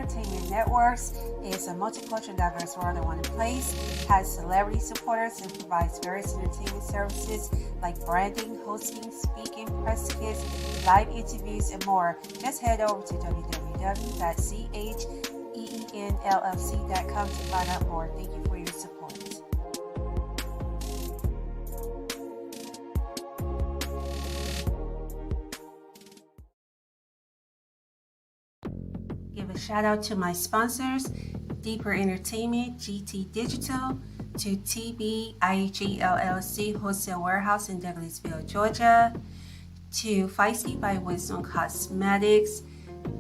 entertainment networks is a multicultural, diverse world in one place, has celebrity supporters, and provides various entertainment services like branding, hosting, speaking, press kits, live interviews, and more. Just head over to www.cheenllc.com to find out more. Thank you for your support. Give a shout out to my sponsors, Deeper Entertainment, GT Digital, to TB IHE Wholesale Warehouse in Douglasville, Georgia, to Feisty by Wisdom Cosmetics,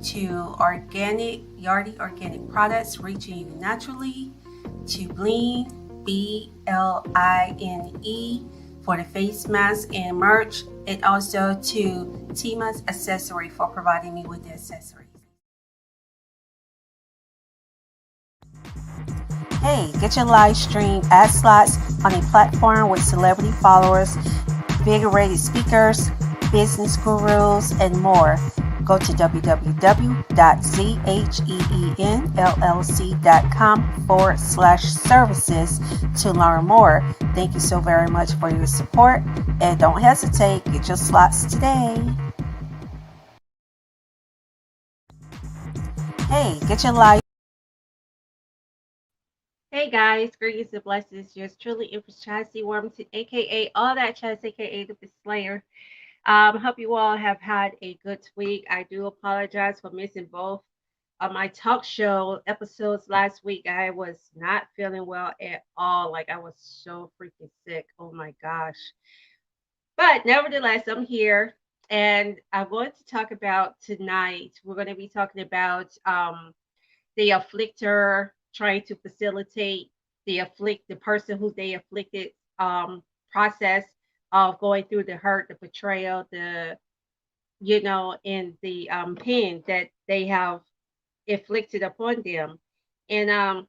to Yardie Organic Products Reaching You Naturally, to Bleen, BLINE, for the face mask and merch, and also to Tima's Accessory for providing me with the accessories. Hey, get your live stream ad slots on a platform with celebrity followers, invigorated speakers, business gurus, and more. Go to www.zeenllc.com/services to learn more. Thank you so very much for your support, and don't hesitate, get your slots today. Hey, get your live. Hey guys, greetings and blessings. Yours truly, Empress Chassie Warmington, aka All That Chas, aka the Fist Slayer. Hope you all have had a good week. I do apologize for missing both of my talk show episodes last week. I was not feeling well at all. Like I was so freaking sick. Oh my gosh. But nevertheless, I'm here and I'm going to talk about tonight. We're going to be talking about the afflictor trying to facilitate the person who they afflicted process of going through the hurt, the betrayal, and the pain that they have inflicted upon them. And I'm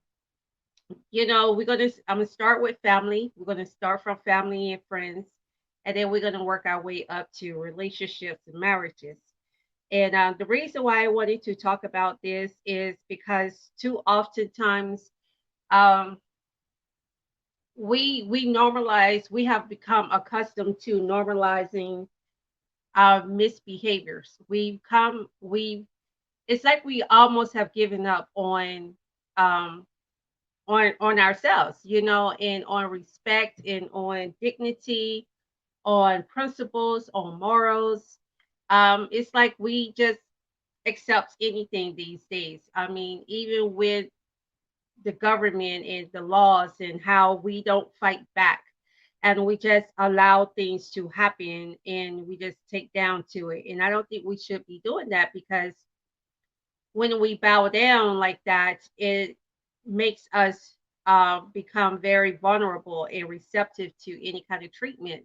gonna start with family. We're gonna start from family and friends, and then we're gonna work our way up to relationships and marriages. And the reason why I wanted to talk about this is because too often times um, we have become accustomed to normalizing our misbehaviors. It's like we almost have given up um, on ourselves, and on respect and on dignity, on principles, on morals. It's like we just accept anything these days. I mean, even with the government and the laws and how we don't fight back and we just allow things to happen and we just take down to it. And I don't think we should be doing that because when we bow down like that, it makes us become very vulnerable and receptive to any kind of treatment.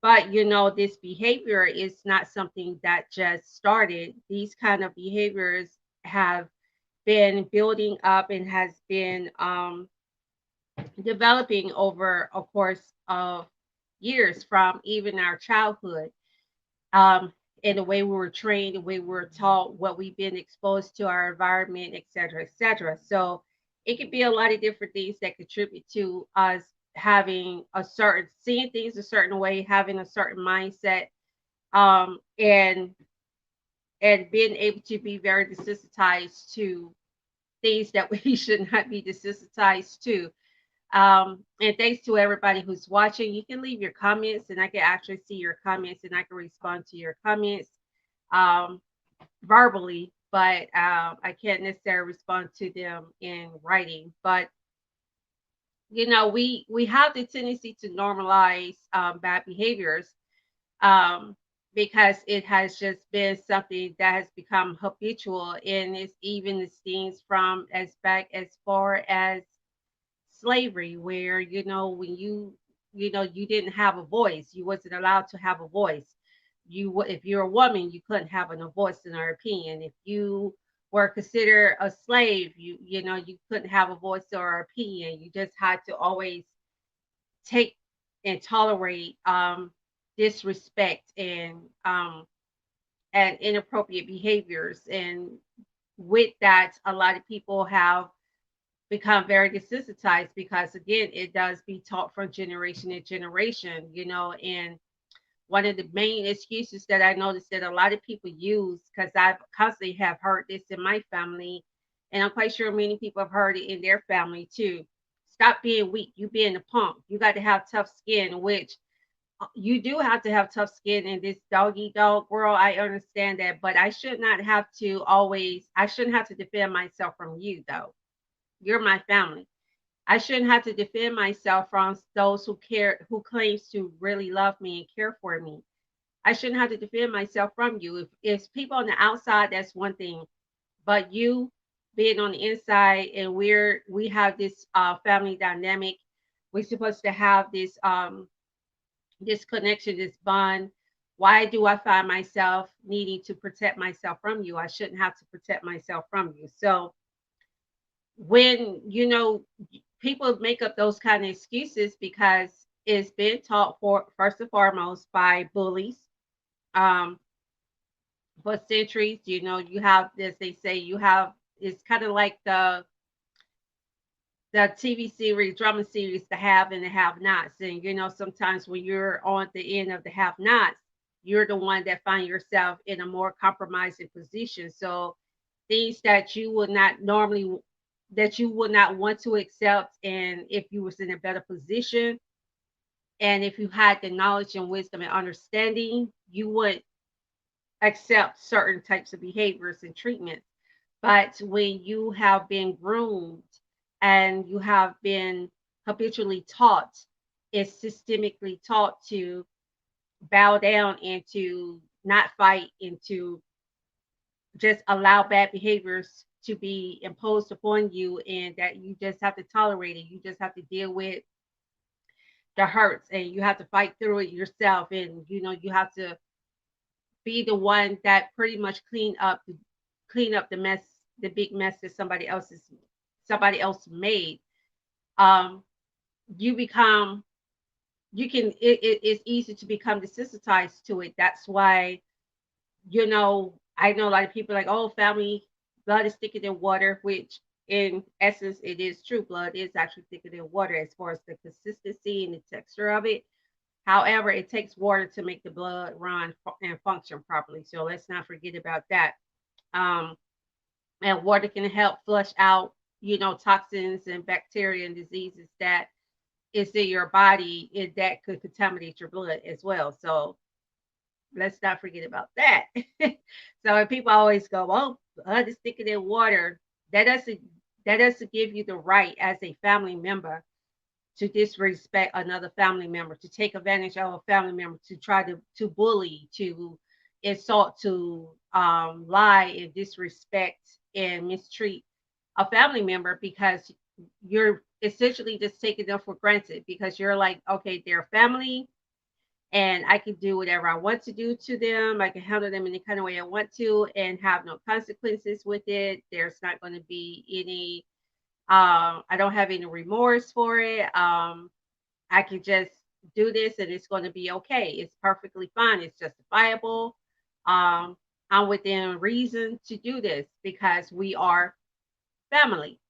But this behavior is not something that just started. These kind of behaviors have been building up and has been developing over a course of years from even our childhood. Um, and the way we were trained, the way we were taught, what we've been exposed to, our environment, et cetera, et cetera. So it could be a lot of different things that contribute to us having seeing things a certain way, having a certain mindset, and being able to be very desensitized to things that we should not be desensitized to. And thanks to everybody who's watching. You can leave your comments, and I can actually see your comments, and I can respond to your comments um, verbally, but I can't necessarily respond to them in writing. But we have the tendency to normalize bad behaviors um, because it has just been something that has become habitual, and it's even the things from as back as far as slavery, where when you didn't have a voice, you wasn't allowed to have a voice. If you're a woman, you couldn't have a voice in our opinion. If you were considered a slave, you couldn't have a voice or opinion. You just had to always take and tolerate disrespect and inappropriate behaviors, and with that, a lot of people have become very desensitized because, again, it does be taught from generation to generation, and one of the main excuses that I noticed that a lot of people use, because I've constantly have heard this in my family, and I'm quite sure many people have heard it in their family too. Stop being weak. You being a punk. You got to have tough skin, which you do have to have tough skin in this dog eat dog world. I understand that, but I shouldn't have to defend myself from you though. You're my family. I shouldn't have to defend myself from those who claims to really love me and care for me. I shouldn't have to defend myself from you. If it's people on the outside, that's one thing. But you being on the inside, and we have this family dynamic. We're supposed to have this connection, this bond. Why do I find myself needing to protect myself from you? I shouldn't have to protect myself from you. So when people make up those kind of excuses because it's been taught for first and foremost by bullies um for centuries. You have this, they say, you have, it's kind of like the TV series, drama series, the have and the have nots. And sometimes when you're on the end of the have nots, you're the one that find yourself in a more compromising position. So things that you would not want to accept, and if you was in a better position, and if you had the knowledge and wisdom and understanding, you would accept certain types of behaviors and treatments. But when you have been groomed and you have been habitually taught, is systemically taught to bow down and to not fight and to just allow bad behaviors to be imposed upon you, and that you just have to tolerate it. You just have to deal with the hurts, and you have to fight through it yourself. And you have to be the one that pretty much clean up the mess, the big mess that somebody else made. Um, you become you can it's easy to become desensitized to it. That's why I know a lot of people like, oh, family blood is thicker than water, which in essence it is true. Blood is actually thicker than water as far as the consistency and the texture of it. However, it takes water to make the blood run and function properly. So let's not forget about that. Um, and water can help flush out, toxins and bacteria and diseases that is in your body, that could contaminate your blood as well. So let's not forget about that. So when people always go, "Oh, blood is thicker than water," that doesn't that doesn't give you the right as a family member to disrespect another family member, to take advantage of a family member, to try to bully, to insult, to lie and disrespect and mistreat a family member, because you're essentially just taking them for granted, because you're like, okay, they're family and I can do whatever I want to do to them. I can handle them any kind of way I want to and have no consequences with it. There's not going to be any, I don't have any remorse for it. I can just do this and it's going to be okay. It's perfectly fine. It's justifiable. Um, I'm within reason to do this because we are family.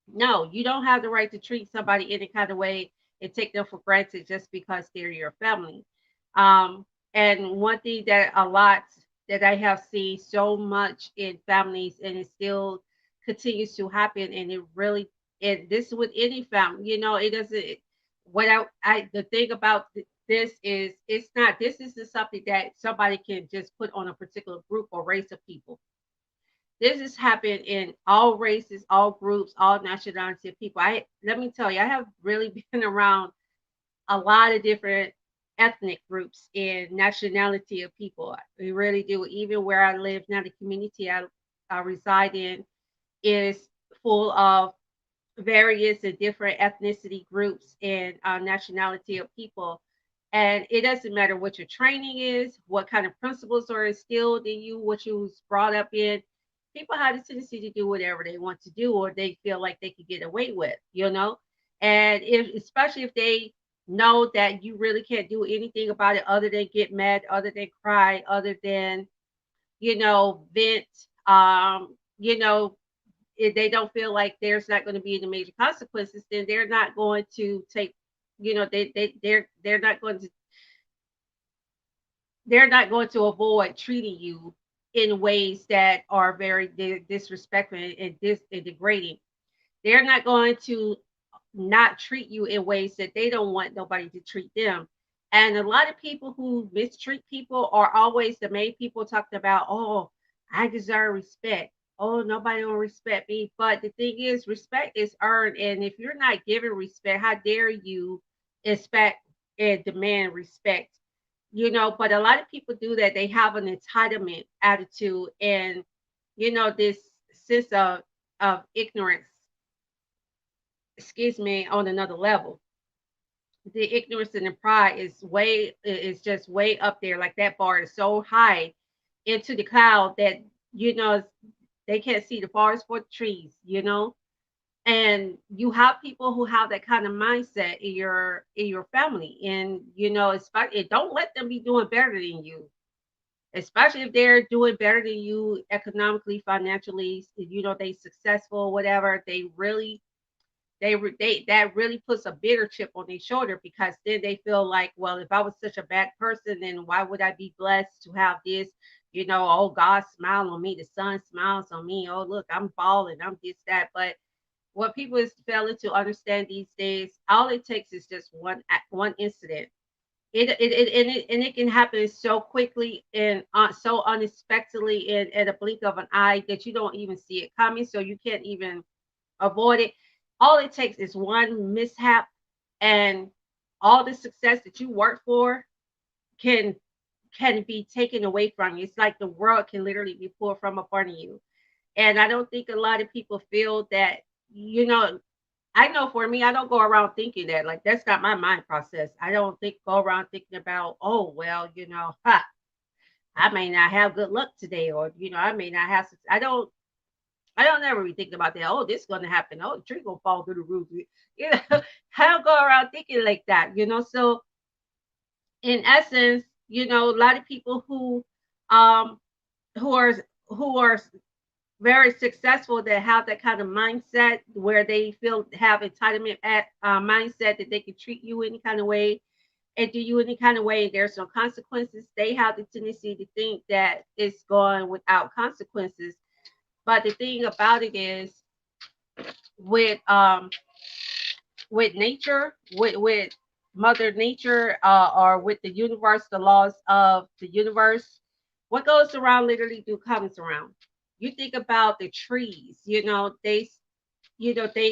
No, you don't have the right to treat somebody any kind of way and take them for granted just because they're your family. And one thing that a lot that I have seen so much in families, and it still continues to happen, and it really, and this with any family, it doesn't. What the thing about this is, it's not. This isn't something that somebody can just put on a particular group or race of people. This has happened in all races, all groups, all nationality of people. I Let me tell you, I have really been around a lot of different ethnic groups and nationality of people. We really do. Even where I live now, the community I reside in is full of various and different ethnicity groups and nationality of people. And it doesn't matter what your training is, what kind of principles are instilled in you, what you was brought up in. People have a tendency to do whatever they want to do, or they feel like they could get away with. And especially if they know that you really can't do anything about it other than get mad, other than cry, other than vent. you know, if they don't feel like there's not going to be any major consequences, then they're not going to take, they're not going to, avoid treating you in ways that are very disrespectful and and degrading. They're not going to not treat you in ways that they don't want nobody to treat them. And a lot of people who mistreat people are always the main people talking about, oh, I deserve respect. Oh, nobody will respect me. But the thing is, respect is earned. And if you're not given respect, how dare you expect and demand respect? But a lot of people do that. They have an entitlement attitude and, this sense of ignorance, excuse me, on another level. The ignorance and the pride is just way up there. Like that bar is so high into the cloud that you know they can't see the forest for the trees. And you have people who have that kind of mindset in your family, and especially don't let them be doing better than you, especially if they're doing better than you economically, financially. They successful, whatever. They that really puts a bigger chip on their shoulder, because then they feel like, well, if I was such a bad person, then why would I be blessed to have this? Oh, God smiled on me, the sun smiles on me. Oh, look, I'm falling, I'm this, that. But what people is failing to understand these days, all it takes is just one incident. And it can happen so quickly and so unexpectedly in at a blink of an eye that you don't even see it coming, so you can't even avoid it. All it takes is one mishap, and all the success that you work for can can be taken away from you. It's like the world can literally be pulled from up under you. And I don't think a lot of people feel that, you know, I know for me, I don't go around thinking that. Like, that's not my mind process. I don't go around thinking about, oh, well, ha, I may not have good luck today, or I may not have. I don't ever be thinking about that. Oh, this is gonna happen. Oh, the tree gonna fall through the roof. I don't go around thinking like that. So in essence, a lot of people um who are who are very successful, that have that kind of mindset where they feel have entitlement at mindset, that they can treat you any kind of way and do you any kind of way, and there's no consequences. They have the tendency to think that it's going without consequences. But the thing about it is, with nature, with mother nature, or with the universe, the laws of the universe, what goes around literally do comes around. You think about the trees, they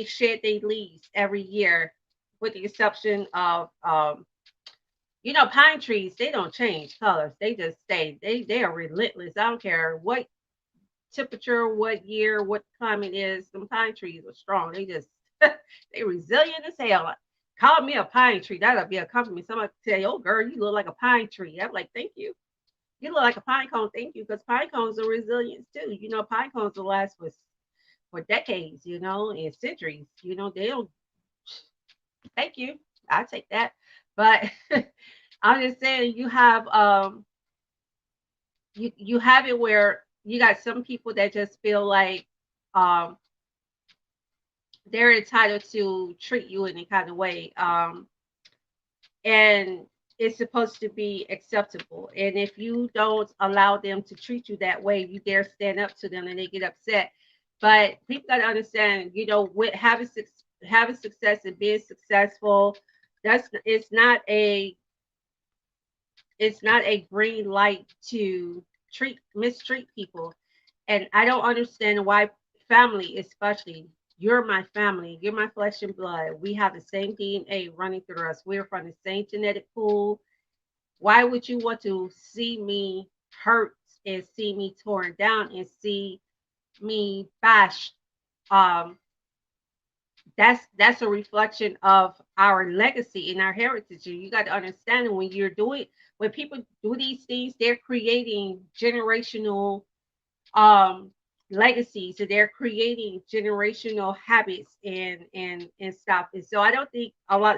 shed their leaves every year, with the exception of pine trees. They don't change colors, they just stay. They are relentless. I don't care what temperature, what year, what climate is. Some pine trees are strong. They just they resilient as hell. Like, call me a pine tree. That'll be a compliment. Somebody say, "Oh, girl, you look like a pine tree." I'm like, "Thank you. You look like a pine cone." Thank you, because pine cones are resilient too. Pine cones will last for decades. And centuries. They don't. Thank you. I take that. But I'm just saying, you have it where you got some people that just feel like um they're entitled to treat you in any kind of way. And it's supposed to be acceptable. And if you don't allow them to treat you that way, you dare stand up to them and they get upset. But people got to understand, with having success and being successful, that's it's not a green light to mistreat people. And I don't understand why family, especially, you're my family, you're my flesh and blood. We have the same DNA running through us. We're from the same genetic pool. Why would you want to see me hurt and see me torn down and see me bashed? Um, that's a reflection of our legacy and our heritage. And you got to understand that when people do these things, they're creating generational um legacies, so they're creating generational habits and stuff. And so I don't think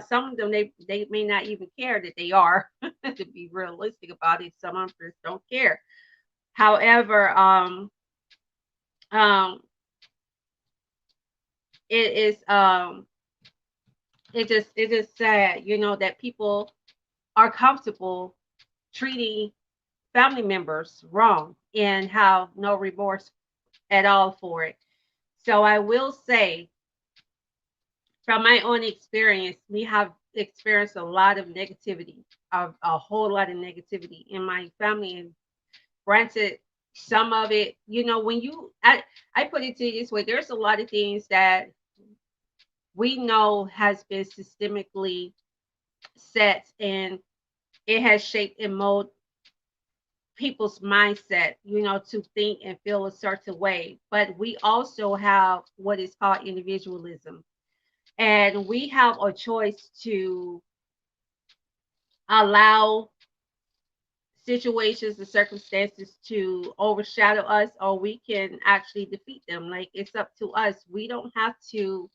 some of them, they may not even care that they are to be realistic about it. Some of them just don't care. However, it is it is sad, you know, that people are comfortable treating family members wrong and have no remorse at all for it. So I will say, from my own experience, we have experienced a lot of negativity, a whole lot of negativity in my family. And granted, some of it, you know, I put it to you this way, there's a lot of things that we know has been systemically set, and it has shaped and molded people's mindset, you know, to think and feel a certain way. But we also have what is called individualism. And we have a choice to allow situations and circumstances to overshadow us, or we can actually defeat them. Like, it's up to us. We don't have to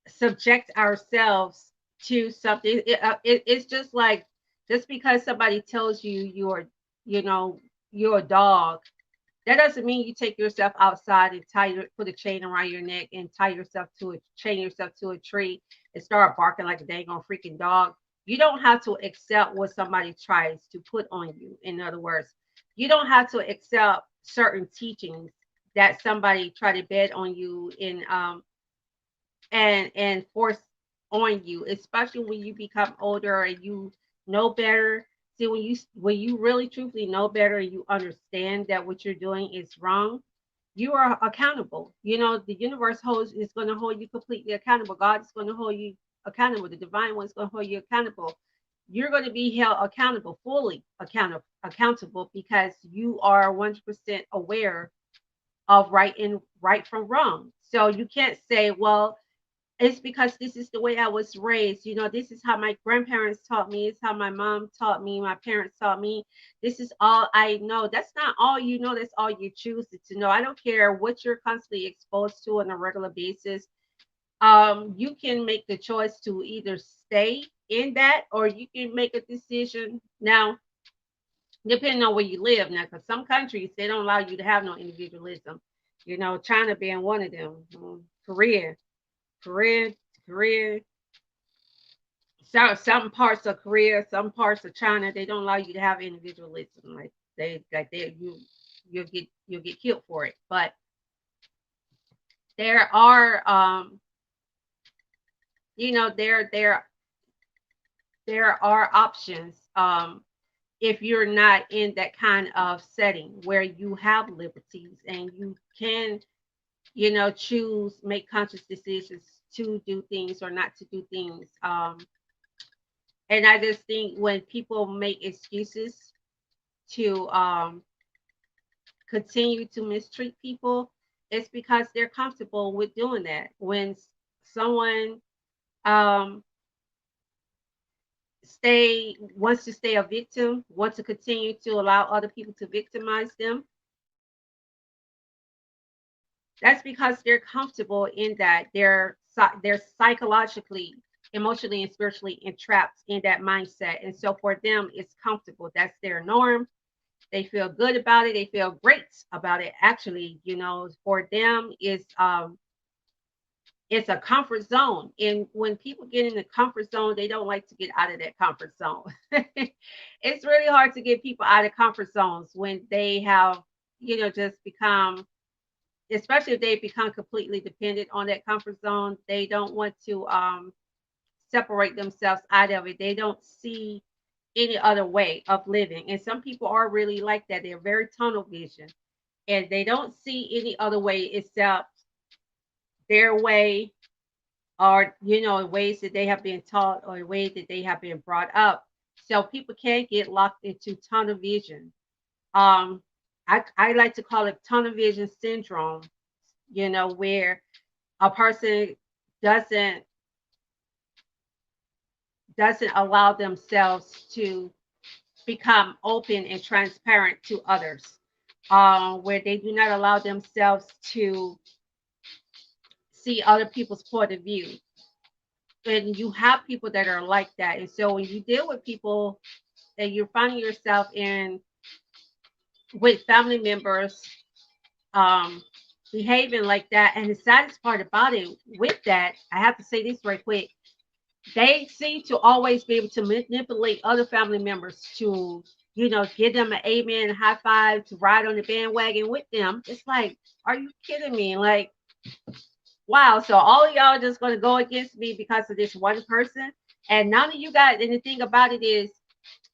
subject ourselves to something. It's just like, just because somebody tells you you're, you know, you're a dog, that doesn't mean you take yourself outside and put a chain around your neck and chain yourself to a tree and start barking like a dang on freaking dog. You don't have to accept what somebody tries to put on you. In other words, you don't have to accept certain teachings that somebody try to bed on you and force on you, especially when you become older and you know better. See, when you really truthfully know better and you understand that what you're doing is wrong, you are accountable. You know, the universe holds is going to hold you completely accountable. God is going to hold you accountable. The divine one is going to hold you accountable. You're going to be held accountable, fully accountable, because you are 100% aware of right from wrong. So you can't say, well, it's because this is the way I was raised. You know, this is how my grandparents taught me. It's how my mom taught me. My parents taught me. This is all I know. That's not all you know. That's all you choose to know. I don't care what you're constantly exposed to on a regular basis. You can make the choice to either stay in that, or you can make a decision now, depending on where you live. Now, because some countries, they don't allow you to have no individualism. You know, China being one of them. Korea, Korea, Korea, some parts of Korea, some parts of China, they don't allow you to have individualism. You'll get killed for it. But there are you know, there are options if you're not in that kind of setting where you have liberties and you can, you know, choose, make conscious decisions to do things or not to do things. And I just think when people make excuses to continue to mistreat people, it's because they're comfortable with doing that. When someone um, wants to stay a victim, wants to continue to allow other people to victimize them, that's because they're comfortable in that. They're psychologically, emotionally, and spiritually entrapped in that mindset, and so for them, it's comfortable. That's their norm. They feel good about it. They feel great about it. Actually, you know, for them, it's a comfort zone. And when people get in the comfort zone, they don't like to get out of that comfort zone. It's really hard to get people out of comfort zones when they have, you know, just become, especially if they become completely dependent on that comfort zone. They don't want to separate themselves out of it. They don't see any other way of living. And some people are really like that. They're very tunnel vision and they don't see any other way except their way, or, you know, ways that they have been taught or ways that they have been brought up. So people can get locked into tunnel vision. Um, I like to call it tunnel vision syndrome, you know, where a person doesn't doesn't allow themselves to become open and transparent to others, where they do not allow themselves to see other people's point of view. And you have people that are like that. And so when you deal with people and you're finding yourself in with family members, um, behaving like that. And the saddest part about it with that, I have to say this right quick. They seem to always be able to manipulate other family members to, give them an amen, high five, to ride on the bandwagon with them. It's like, are you kidding me? Like, wow. So all of y'all just going to go against me because of this one person. And none of you guys, and the thing about it is,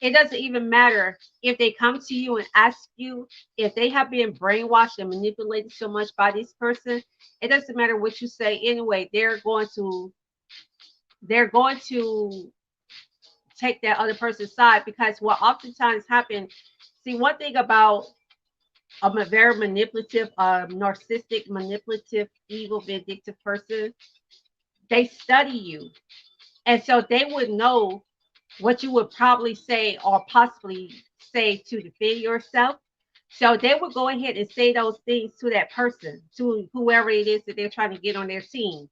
it doesn't even matter if they come to you and ask you if they have been brainwashed and manipulated so much by this person. It doesn't matter what you say anyway. They're going to take that other person's side, because what oftentimes happens. See, one thing about a very manipulative, narcissistic, manipulative, evil, vindictive person, they study you, and so they would know what you would probably say or possibly say to defend yourself. So they would go ahead and say those things to that person, to whoever it is that they're trying to get on their team,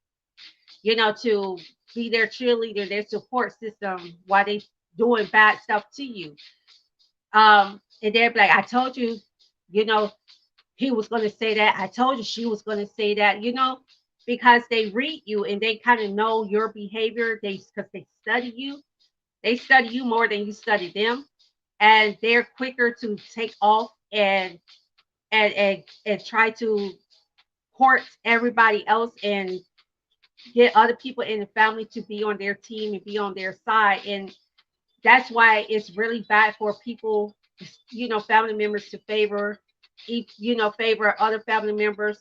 to be their cheerleader, their support system while they doing bad stuff to you. And they're like, I told you, you know, he was going to say that. I told you she was going to say that, because they read you and they kind of know your behavior. Because they study you. They study you more than you study them, and they're quicker to take off and try to court everybody else and get other people in the family to be on their team and be on their side. And that's why it's really bad for people, family members to favor each, favor other family members.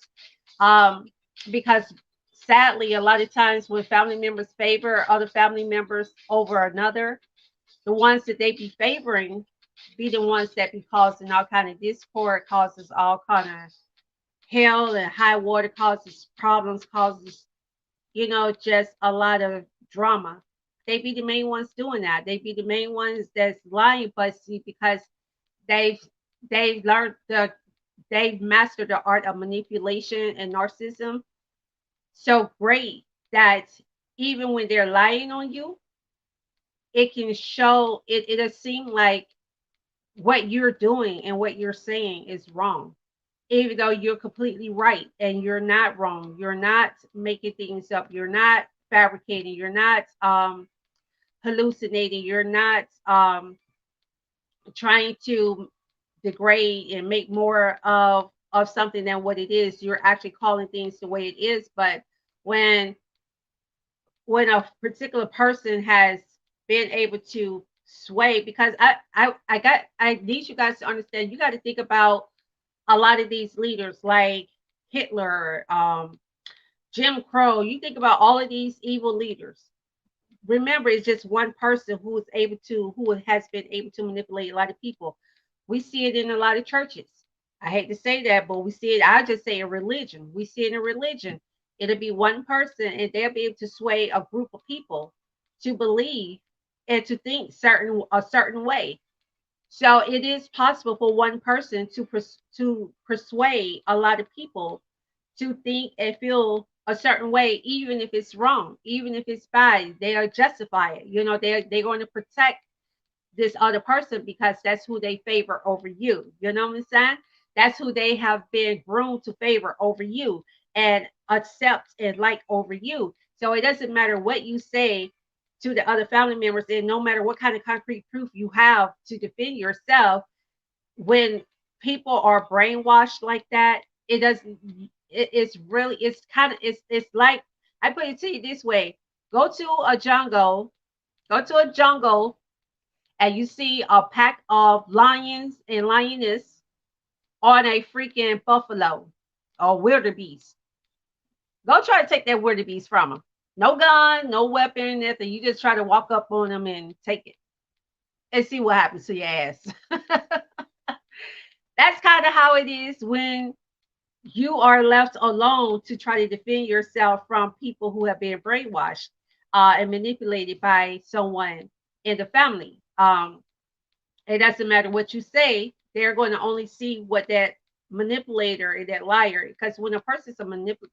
Um, because sadly, a lot of times when family members favor other family members over another, the ones that they be favoring be the ones that be causing all kind of discord, causes all kind of hell and high water, causes problems, causes, just a lot of drama. They be the main ones doing that. They be the main ones that's lying, but see, because they've they've learned they've mastered the art of manipulation and narcissism so great that even when they're lying on you, it can show it'll seem like what you're doing and what you're saying is wrong, even though you're completely right and you're not wrong. You're not making things up. You're not fabricating. You're not hallucinating. You're not trying to degrade and make more of something than what it is. You're actually calling things the way it is. But when when a particular person has been able to sway, because I need you guys to understand, you got to think about a lot of these leaders like Hitler, Jim Crow. You think about all of these evil leaders. Remember, it's just one person who has been able to manipulate a lot of people. We see it in a lot of churches. I hate to say that, but we see it. I just say in religion. We see it in religion. It'll be one person, and they'll be able to sway a group of people to believe and to think a certain way. So it is possible for one person to persuade a lot of people to think and feel a certain way, even if it's wrong, even if it's bad. They are justify it. They're going to protect this other person because that's who they favor over you. You know what I'm saying? That's who they have been groomed to favor over you and accept and like over you. So it doesn't matter what you say to the other family members, and no matter what kind of concrete proof you have to defend yourself, when people are brainwashed like that, it doesn't. It's really, it's kind of, it's like, I put it to you this way: go to a jungle, go to a jungle, and you see a pack of lions and lioness on a freaking buffalo or wildebeest. Go try to take that wildebeest from them. No gun, no weapon, nothing. You just try to walk up on them and take it and see what happens to your ass. That's kind of how it is when you are left alone to try to defend yourself from people who have been brainwashed and manipulated by someone in the family. It doesn't matter what you say, they're going to only see what that manipulator and that liar. Because when a person's a manipulative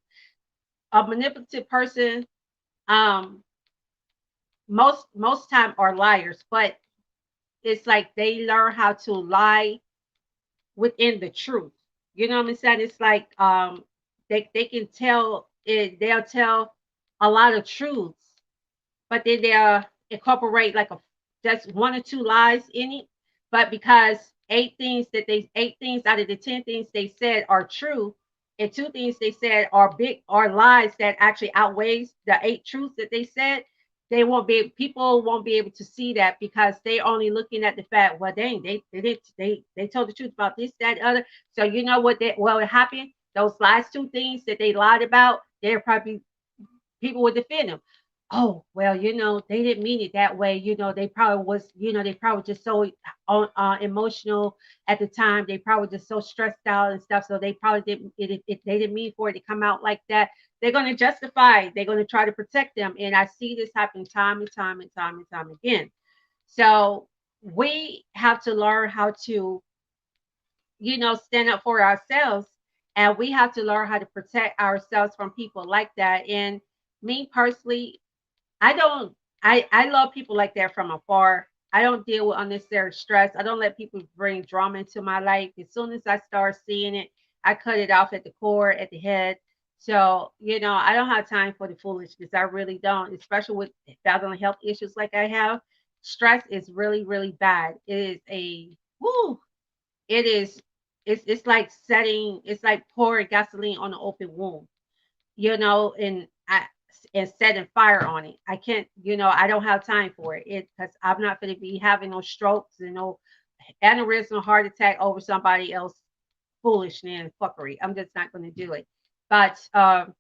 person, um, most time are liars, but it's like they learn how to lie within the truth. You know what I'm saying? It's like They can tell it, they'll tell a lot of truths, but then they'll incorporate like a just one or two lies in it. But because eight things out of the 10 things they said are true, and two things they said are lies that actually outweighs the eight truths that they said, people won't be able to see that because they're only looking at the fact, well, dang, they told the truth about this, that, other. So you know what happened? Those last two things that they lied about, they're probably people would defend them. Oh, well, they didn't mean it that way. They probably just so emotional at the time. They probably just so stressed out and stuff. So they probably they didn't mean for it to come out like that. They're going to justify. They're going to try to protect them. And I see this happen time and time and time and time again. So we have to learn how to, stand up for ourselves, and we have to learn how to protect ourselves from people like that. And me personally, I don't. I love people like that from afar. I don't deal with unnecessary stress. I don't let people bring drama into my life. As soon as I start seeing it, I cut it off at the core, at the head. So, I don't have time for the foolishness. I really don't, especially with battling health issues like I have. Stress is really, really bad. It is whoo, it is, it's like pouring gasoline on an open wound, and setting fire on it. I can't, I don't have time for it. Because I'm not going to be having no strokes and no aneurysm, heart attack over somebody else foolishness and fuckery. I'm just not going to do it. But I'm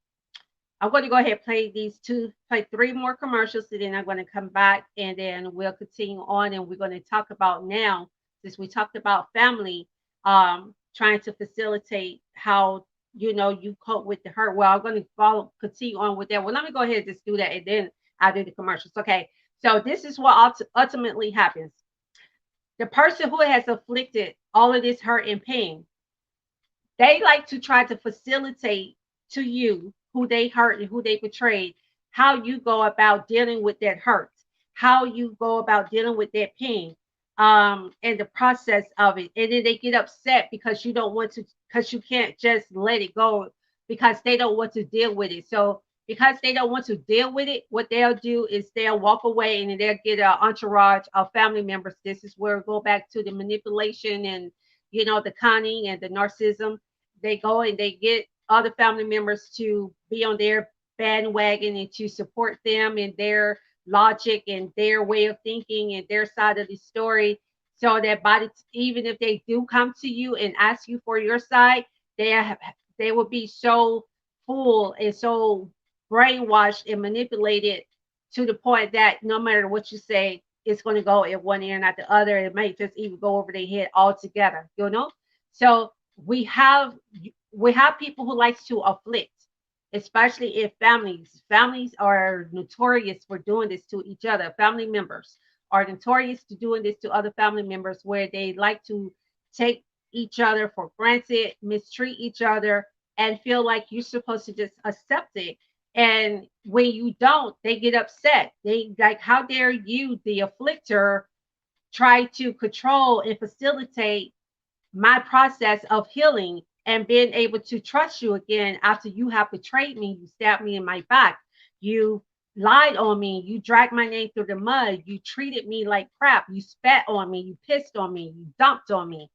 going to go ahead and play three more commercials, and then I'm going to come back, and then we'll continue on, and we're going to talk about now, since we talked about family, trying to facilitate how you cope with the hurt. Well, I'm going to continue on with that. Well, let me go ahead and just do that, and then I'll do the commercials. Okay. So this is what ultimately happens. The person who has afflicted all of this hurt and pain, they like to try to facilitate to you who they hurt and who they betrayed, how you go about dealing with that hurt, how you go about dealing with that pain, and the process of it. And then they get upset because you don't want to, because you can't just let it go, because they don't want to deal with it. So because they don't want to deal with it, what they'll do is they'll walk away, and then they'll get an entourage of family members. This is where we go back to the manipulation and the cunning and the narcissism. They go and they get other family members to be on their bandwagon and to support them in their logic and their way of thinking and their side of the story. So that even if they do come to you and ask you for your side, they will be so full and so brainwashed and manipulated to the point that no matter what you say, it's going to go in one ear and not the other. It might just even go over their head altogether. So we have people who likes to afflict, especially in families. Families are notorious for doing this to each other. Family members are notorious to doing this to other family members, where they like to take each other for granted, mistreat each other, and feel like you're supposed to just accept it. And when you don't, they get upset. They like, how dare you, the afflictor, try to control and facilitate my process of healing and being able to trust you again after you have betrayed me. You stabbed me in my back. You lied on me. You dragged my name through the mud. You treated me like crap. You spat on me. You pissed on me. You dumped on me.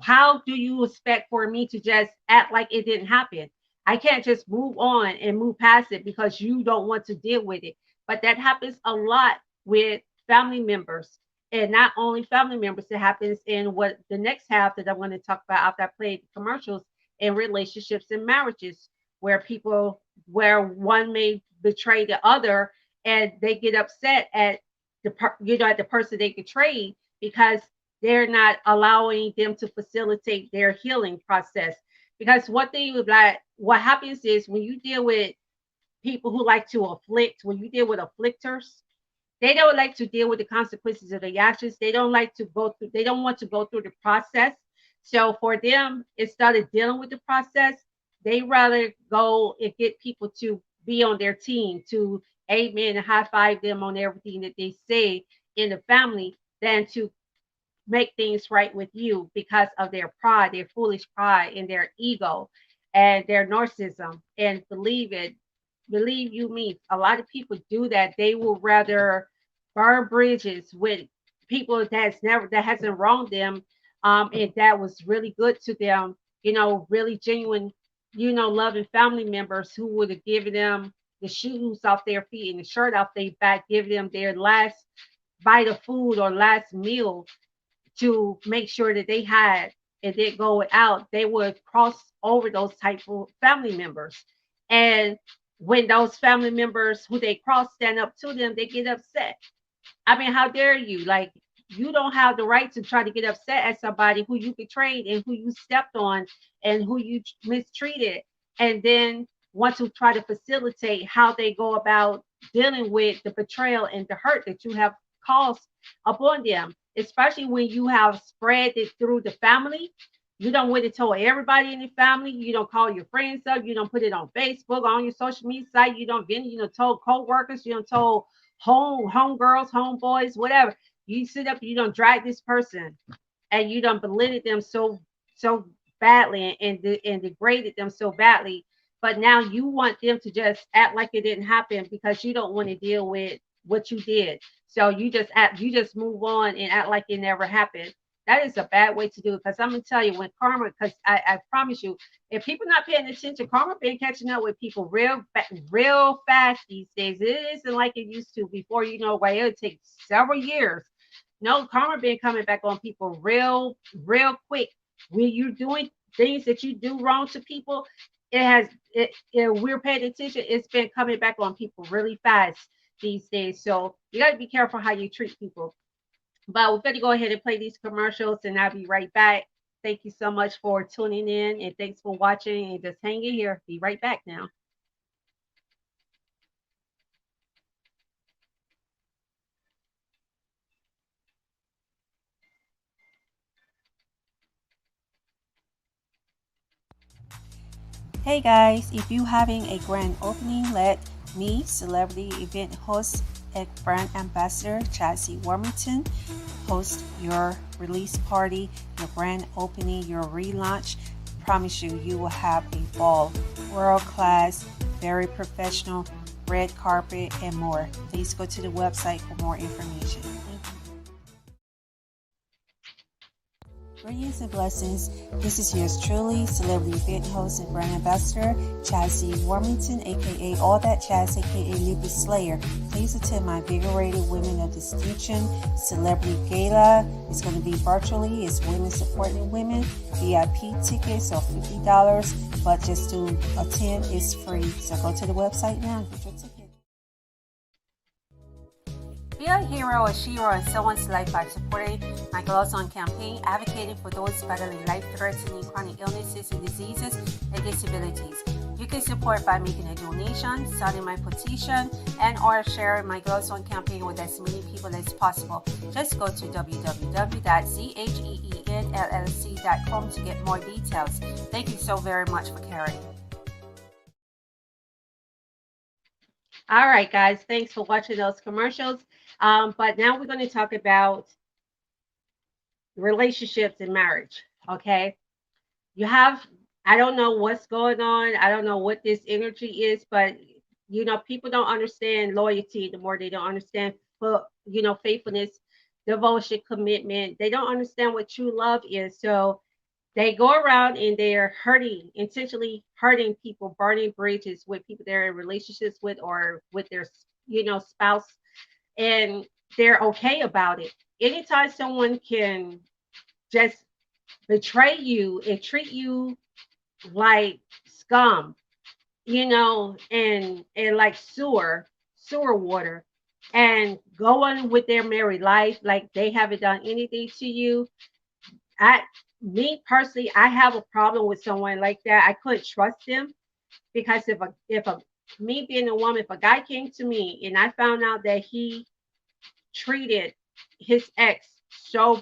How do you expect for me to just act like it didn't happen? I can't just move on and move past it because you don't want to deal with it. But that happens a lot with family members. And not only family members, it happens in what the next half that I'm going to talk about after I play the commercials, in relationships and marriages, where one may betray the other, and they get upset at at the person they betrayed, because they're not allowing them to facilitate their healing process. Because what happens is, when you deal with people who like to afflict, when you deal with afflictors, they don't like to deal with the consequences of their actions. They don't like to go through, they don't want to go through the process. So for them, instead of dealing with the process, they rather go and get people to be on their team, to amen and high five them on everything that they say in the family, than to make things right with you, because of their pride, their foolish pride, and their ego. and their narcissism, and believe you me, a lot of people do that. They will rather burn bridges with people that hasn't wronged them, and that was really good to them, really genuine, loving family members who would have given them the shoes off their feet and the shirt off their back, give them their last bite of food or last meal to make sure that they had, and then go out, they would cross over those type of family members. And when those family members who they cross stand up to them, they get upset. I mean, how dare you? Like, you don't have the right to try to get upset at somebody who you betrayed and who you stepped on and who you mistreated, and then want to try to facilitate how they go about dealing with the betrayal and the hurt that you have caused upon them, especially when you have spread it through the family. You don't want to tell everybody in the family. You don't call your friends up. You don't put it on Facebook, on your social media site. You don't vent. You don't told co-workers. You don't told home girls, home boys, whatever. You sit up. You don't drag this person, and you don't belittle them so badly, and degraded them so badly. But now you want them to just act like it didn't happen because you don't want to deal with what you did. So you just move on and act like it never happened. That is a bad way to do it, because I'm gonna tell you, when karma, because I promise you, if people not paying attention, karma been catching up with people real fast these days. It isn't like it used to before. Where it would take several years. No, karma been coming back on people real quick. When you're doing things that you do wrong to people, we're paying attention. It's been coming back on people really fast these days. So you got to be careful how you treat people. But we're going to go ahead and play these commercials, and I'll be right back. Thank you so much for tuning in, and thanks for watching, and just hang in here. Be right back now. Hey guys, if you having a grand opening, let me, celebrity event host and brand ambassador Chelsea Warmington, host your release party, your grand opening, your relaunch. Promise you, you will have a ball. World class, very professional, red carpet, and more. Please go to the website for more information. Greetings and blessings. This is yours truly, celebrity event host and brand ambassador, Chelsea Warmington, aka All That Chaz, aka Lupus Slayer. Please attend my invigorated Women of Distinction Celebrity Gala. It's going to be virtually. It's women supporting women. VIP tickets are $50, but just to attend is free. So go to the website now and get your ticket. Be a hero or hero in someone's life by supporting my Gloves On campaign, advocating for those battling life-threatening chronic illnesses and diseases and disabilities. You can support by making a donation, signing my petition, and or sharing my Gloves On campaign with as many people as possible. Just go to www.zheenllc.com to get more details. Thank you so very much for caring. All right, guys. Thanks for watching those commercials. But now we're going to talk about relationships and marriage. Okay. You have, I don't know what's going on. I don't know what this energy is, but people don't understand loyalty the more they don't understand faithfulness, devotion, commitment. They don't understand what true love is. So they go around and they're intentionally hurting people, burning bridges with people they're in relationships with, or with their spouse, and they're okay about it. Anytime someone can just betray you and treat you like scum, and like sewer water, and go on with their married life like they haven't done anything to you. I Me personally, I have a problem with someone like that. I couldn't trust them, because if a me being a woman, if a guy came to me and I found out that he treated his ex so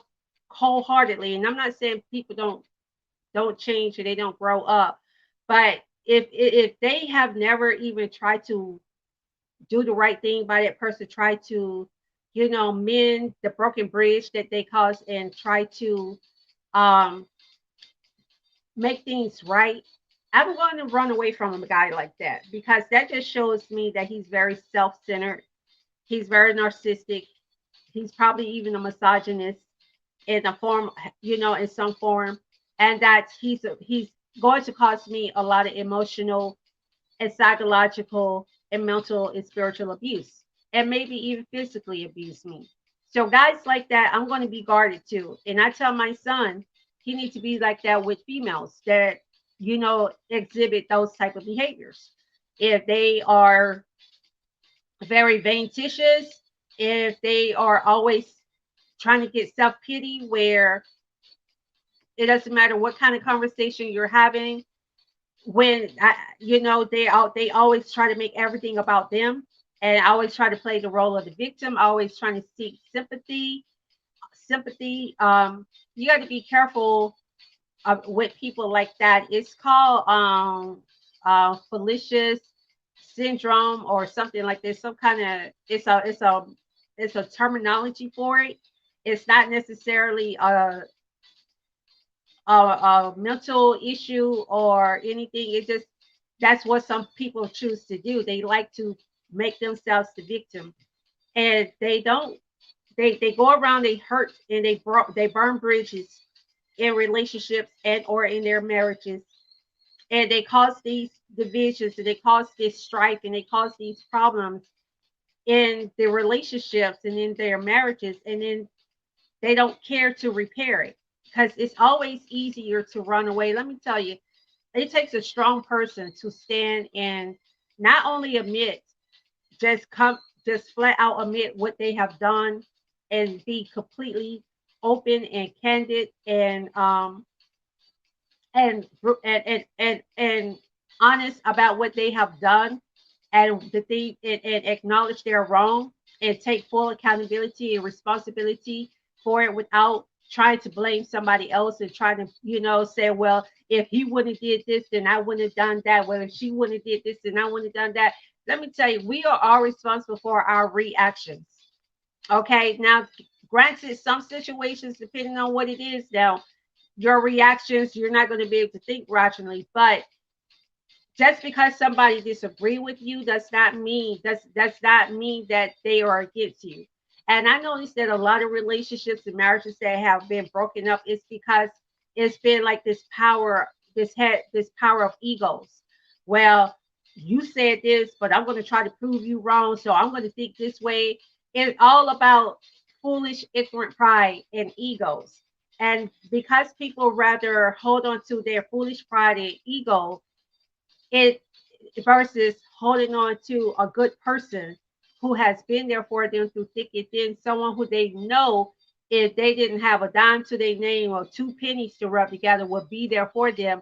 wholeheartedly, and I'm not saying people don't change or they don't grow up, but if they have never even tried to do the right thing by that person, try to mend the broken bridge that they caused, and try to um make things right, I'm going to run away from a guy like that because that just shows me that he's very self-centered. He's very narcissistic. He's probably even a misogynist in a form, in some form, and that he's going to cause me a lot of emotional and psychological and mental and spiritual abuse, and maybe even physically abuse me. So guys like that, I'm going to be guarded too. And I tell my son he needs to be like that with females that exhibit those type of behaviors. If they are very vaintitious, if they are always trying to get self pity, where it doesn't matter what kind of conversation you're having, when they always try to make everything about them, and I always try to play the role of the victim, always trying to seek sympathy. You got to be careful with people like that. It's called Felicia's syndrome or something like this. Some kind of it's a terminology for it. It's not necessarily a mental issue or anything. It just that's what some people choose to do. They like to make themselves the victim, and they don't. They go around, they hurt, and they burn bridges in relationships and or in their marriages, and they cause these divisions, and they cause this strife, and they cause these problems in their relationships and in their marriages, and then they don't care to repair it because it's always easier to run away. Let me tell you, it takes a strong person to stand and not only admit, just flat out admit what they have done and be completely open and candid and honest about what they have done, and the thing and acknowledge their wrong and take full accountability and responsibility for it without trying to blame somebody else and trying to say, well, if he wouldn't have did this then I wouldn't have done that, well if she wouldn't have did this then I wouldn't have done that. Let me tell you, we are all responsible for our reactions. Okay, now granted, some situations, depending on what it is, now your reactions, you're not going to be able to think rationally, but just because somebody disagree with you does not mean that they are against you. And I noticed that a lot of relationships and marriages that have been broken up is because it's been like this power of egos. Well, you said this, but I'm going to try to prove you wrong, so I'm going to think this way. It's all about foolish, ignorant pride and egos. And because people rather hold on to their foolish pride and ego, it versus holding on to a good person who has been there for them through thick and thin, someone who they know if they didn't have a dime to their name or two pennies to rub together would be there for them.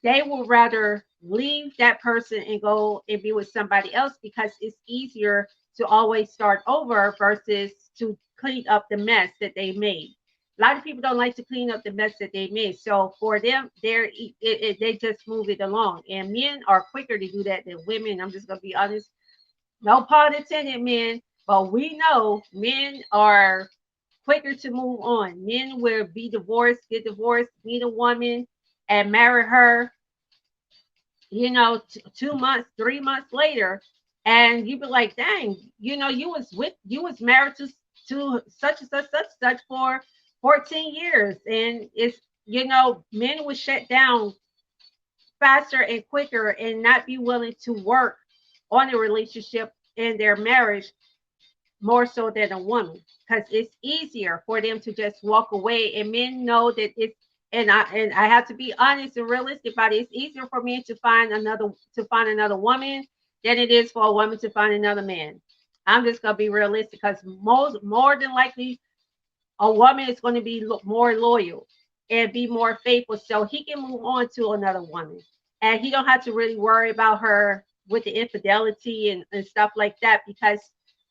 They will rather leave that person and go and be with somebody else because it's easier to always start over versus to clean up the mess that they made. A lot of people don't like to clean up the mess that they made. So for them, they just move it along. And men are quicker to do that than women. I'm just gonna be honest. No pun intended, men. But we know men are quicker to move on. Men will be divorced, get divorced, meet a woman, and marry her 2 months, 3 months later, and you be like, dang, you was married to such and such for 14 years, and it's men would shut down faster and quicker and not be willing to work on a relationship in their marriage more so than a woman because it's easier for them to just walk away, and men know that it's and I have to be honest and realistic about it. It's easier for men to find another woman than it is for a woman to find another man. I'm just gonna be realistic because most more than likely a woman is going to be more loyal and be more faithful, so he can move on to another woman, and he don't have to really worry about her with the infidelity and stuff like that because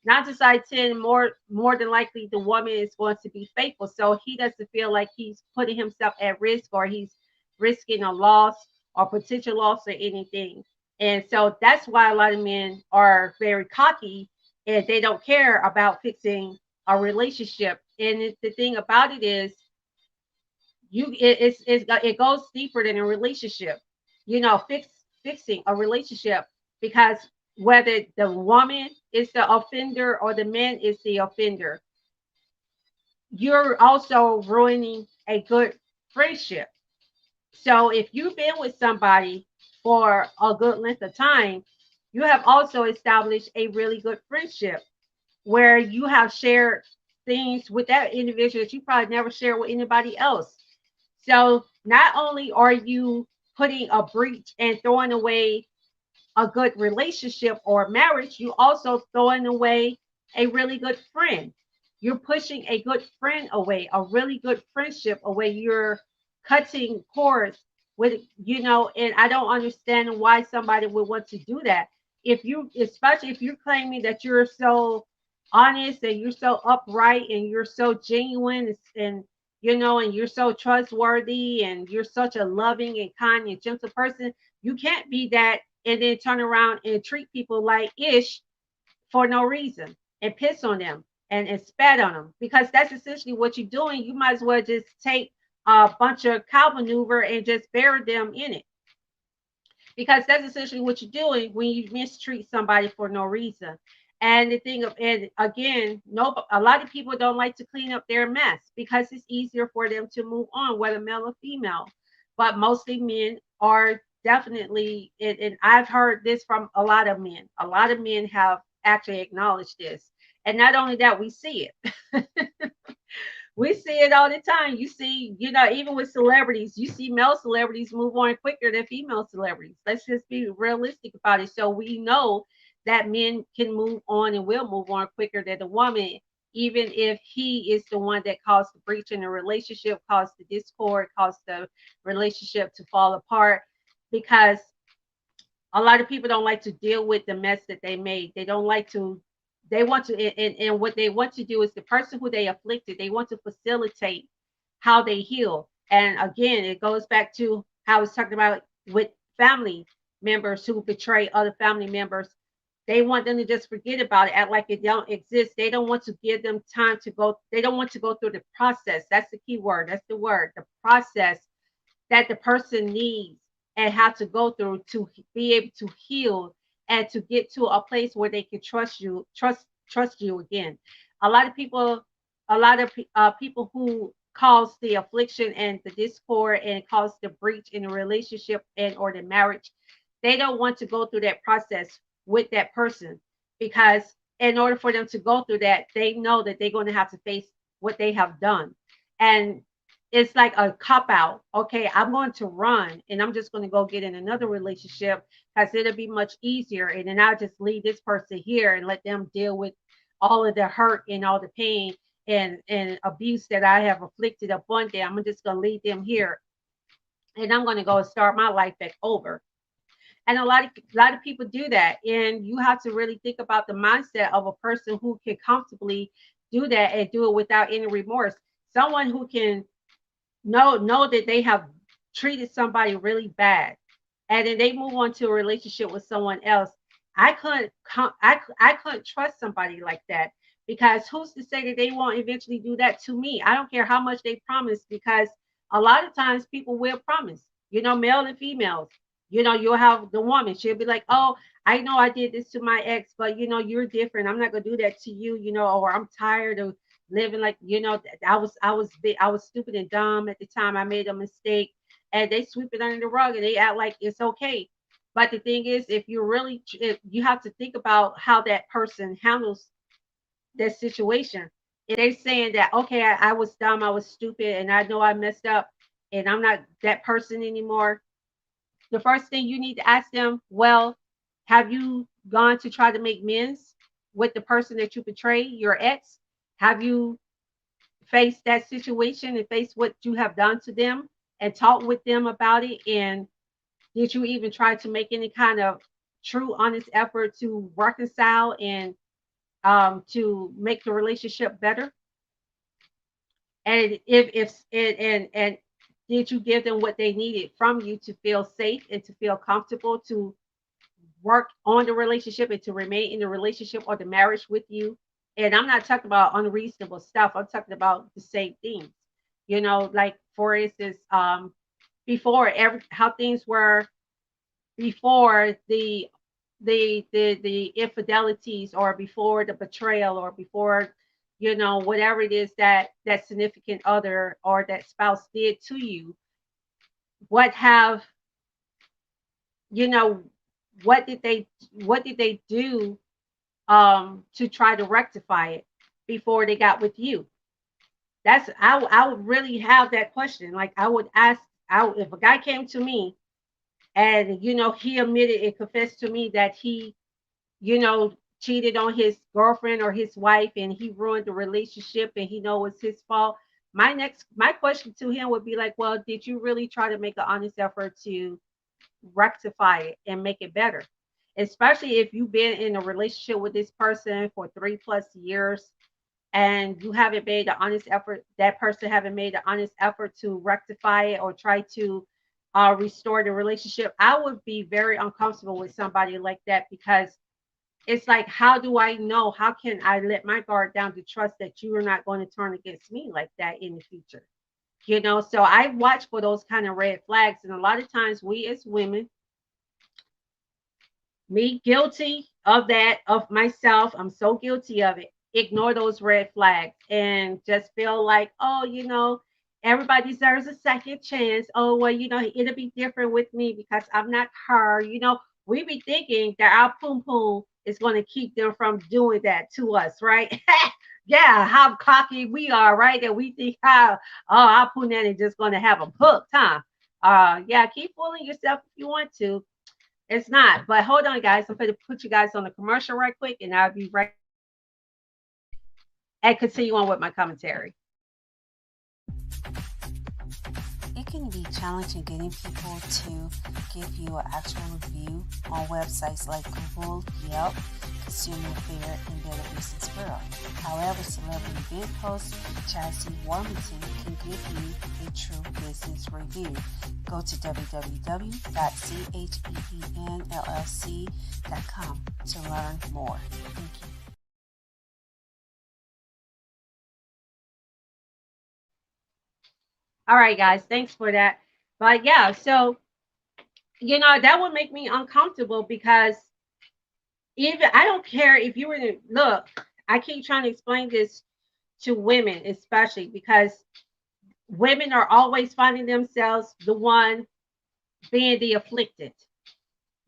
9 to 10 more than likely the woman is going to be faithful, so he doesn't feel like he's putting himself at risk or he's risking a loss or potential loss or anything. And so that's why a lot of men are very cocky and they don't care about fixing a relationship. And the thing about it is, it goes deeper than a relationship. fixing a relationship, because whether the woman is the offender or the man is the offender, you're also ruining a good friendship. So if you've been with somebody for a good length of time, you have also established a really good friendship where you have shared things with that individual that you probably never shared with anybody else. So not only are you putting a breach and throwing away a good relationship or marriage, you also throwing away a really good friend. You're pushing a good friend away, a really good friendship away. You're cutting cords with, and I don't understand why somebody would want to do that. If you, especially if you're claiming that you're so honest and you're so upright and you're so genuine and you're so trustworthy and you're such a loving and kind and gentle person, you can't be that and then turn around and treat people like ish for no reason and piss on them and spat on them, because that's essentially what you're doing. You might as well just take a bunch of cow maneuver and just bury them in it, because that's essentially what you're doing when you mistreat somebody for no reason. And the thing of, and again, no, a lot of people don't like to clean up their mess because it's easier for them to move on, whether male or female. But mostly men are definitely, and I've heard this from a lot of men. A lot of men have actually acknowledged this. And not only that, we see it. We see it all the time. You see, even with celebrities, you see male celebrities move on quicker than female celebrities. Let's just be realistic about it. So we know that men can move on and will move on quicker than the woman, even if he is the one that caused the breach in the relationship, caused the discord, caused the relationship to fall apart. Because a lot of people don't like to deal with the mess that they made. They don't like to, they want to, and what they want to do is the person who they afflicted, they want to facilitate how they heal. And again, it goes back to how I was talking about with family members who betray other family members. They want them to just forget about it, act like it don't exist. They don't want to give them time to go. They don't want to go through the process. That's the key word. That's the word. The process that the person needs and have to go through to be able to heal and to get to a place where they can trust you again. A lot of people, a lot of people who cause the affliction and the discord and cause the breach in the relationship and or the marriage, they don't want to go through that process with that person, because in order for them to go through that, they know that they're going to have to face what they have done. And it's like a cop out. Okay, I'm going to run and I'm just going to go get in another relationship because it'll be much easier. And then I'll just leave this person here and let them deal with all of the hurt and all the pain and abuse that I have afflicted upon them. I'm just going to leave them here and I'm going to go and start my life back over. And a lot of people do that. And you have to really think about the mindset of a person who can comfortably do that and do it without any remorse. Someone who can know that they have treated somebody really bad and then they move on to a relationship with someone else. I couldn't trust somebody like that, because who's to say that they won't eventually do that to me? I don't care how much they promise, because a lot of times people will promise, male and females. You'll have the woman, she'll be like, oh, I know I did this to my ex, but you're different, I'm not gonna do that to you, or I'm tired of living like, I was stupid and dumb at the time, I made a mistake. And they sweep it under the rug and they act like it's okay. But the thing is, if you have to think about how that person handles that situation. If they're saying that, okay, I was dumb, I was stupid, and I know I messed up, and I'm not that person anymore, the first thing you need to ask them, well, have you gone to try to make amends with the person that you betrayed, your ex? Have you faced that situation and faced what you have done to them and talked with them about it? And did you even try to make any kind of true, honest effort to reconcile and to make the relationship better? And and did you give them what they needed from you to feel safe and to feel comfortable to work on the relationship and to remain in the relationship or the marriage with you? And I'm not talking about unreasonable stuff. I'm talking about the same things. Like for instance, before, every how things were. before the infidelities, or before the betrayal, or before, whatever it is that significant other or that spouse did to you. What have you know what did they do to try to rectify it before they got with you? I would really have that question. Like, I would ask, if a guy came to me and he admitted and confessed to me that he cheated on his girlfriend or his wife, and he ruined the relationship, and he know it's his fault. My question to him would be like, well, did you really try to make an honest effort to rectify it and make it better? Especially if you've been in a relationship with this person for 3+ years, and you haven't made an honest effort, that person haven't made an honest effort to rectify it or try to restore the relationship. I would be very uncomfortable with somebody like that, because it's like, how do I know? How can I let my guard down to trust that you are not going to turn against me like that in the future? So I watch for those kind of red flags. And a lot of times, we as women, me guilty of that, of myself, I'm so guilty of it, ignore those red flags and just feel like, oh, everybody deserves a second chance. Oh, well, it'll be different with me because I'm not her. We be thinking that our poom poom is going to keep them from doing that to us, right? Yeah, how cocky we are, right? That we think how, oh, our punani is just going to have them hooked, huh? Yeah, keep fooling yourself if you want to. It's not. But hold on, guys. I'm going to put you guys on the commercial right quick, and I'll be right and continue on with my commentary. It can be challenging getting people to give you an actual review on websites like Google, Yelp, Consumer Fair, and Better Business Bureau. However, celebrity event host Chelsea Warmington can give you a true business review. Go to www.chevenllc.com to learn more. Thank you. All right, guys. Thanks for that. But yeah, so that would make me uncomfortable, because even I don't care if you were to look. I keep trying to explain this to women, especially because women are always finding themselves the one being the afflicted.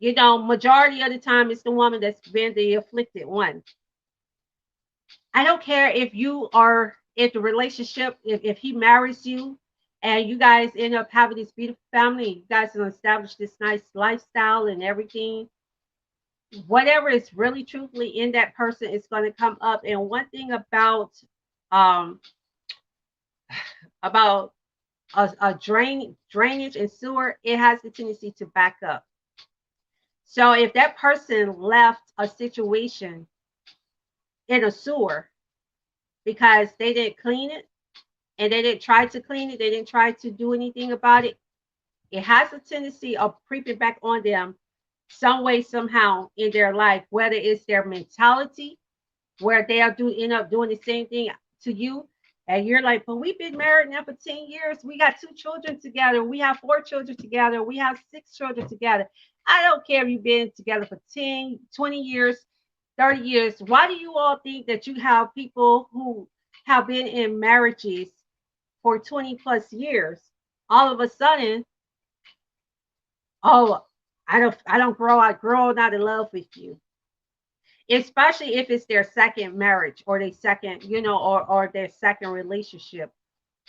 Majority of the time, it's the woman that's been the afflicted one. I don't care if the relationship, if he marries you and you guys end up having this beautiful family, you guys will establish this nice lifestyle and everything. Whatever is really truthfully in that person is going to come up. And one thing um about a drainage and sewer, it has the tendency to back up. So if that person left a situation in a sewer because they didn't clean it, and they didn't try to clean it, they didn't try to do anything about it, it has a tendency of creeping back on them some way, somehow in their life, whether it's their mentality, where they'll end up doing the same thing to you. And you're like, but we've been married now for 10 years. We got 2 children together. We have 4 children together. We have 6 children together. I don't care if you've been together for 10, 20 years, 30 years. Why do you all think that you have people who have been in marriages for 20+ years, all of a sudden, oh, I don't grow not in love with you. Especially if it's their second marriage, or their second, or their second relationship.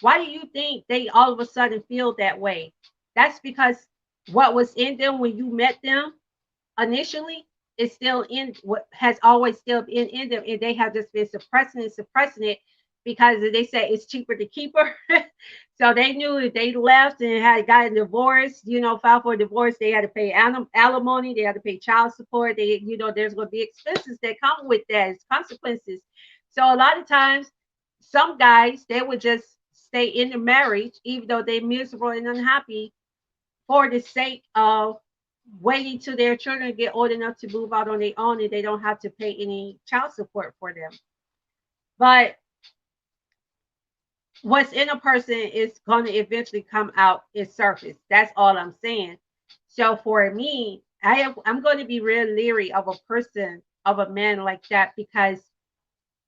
Why do you think they all of a sudden feel that way? That's because what was in them when you met them initially is still in, what has always still been in them, and they have just been suppressing it, because they say it's cheaper to keep her. So they knew if they left and had gotten divorced, filed for a divorce, they had to pay alimony, they had to pay child support. There's going to be expenses that come with that as consequences. So a lot of times, some guys, they would just stay in the marriage, even though they're miserable and unhappy, for the sake of waiting till their children get old enough to move out on their own, and they don't have to pay any child support for them. But what's in a person is going to eventually come out, is surface. That's all I'm saying. So for me, I'm going to be real leery of a person, of a man like that, because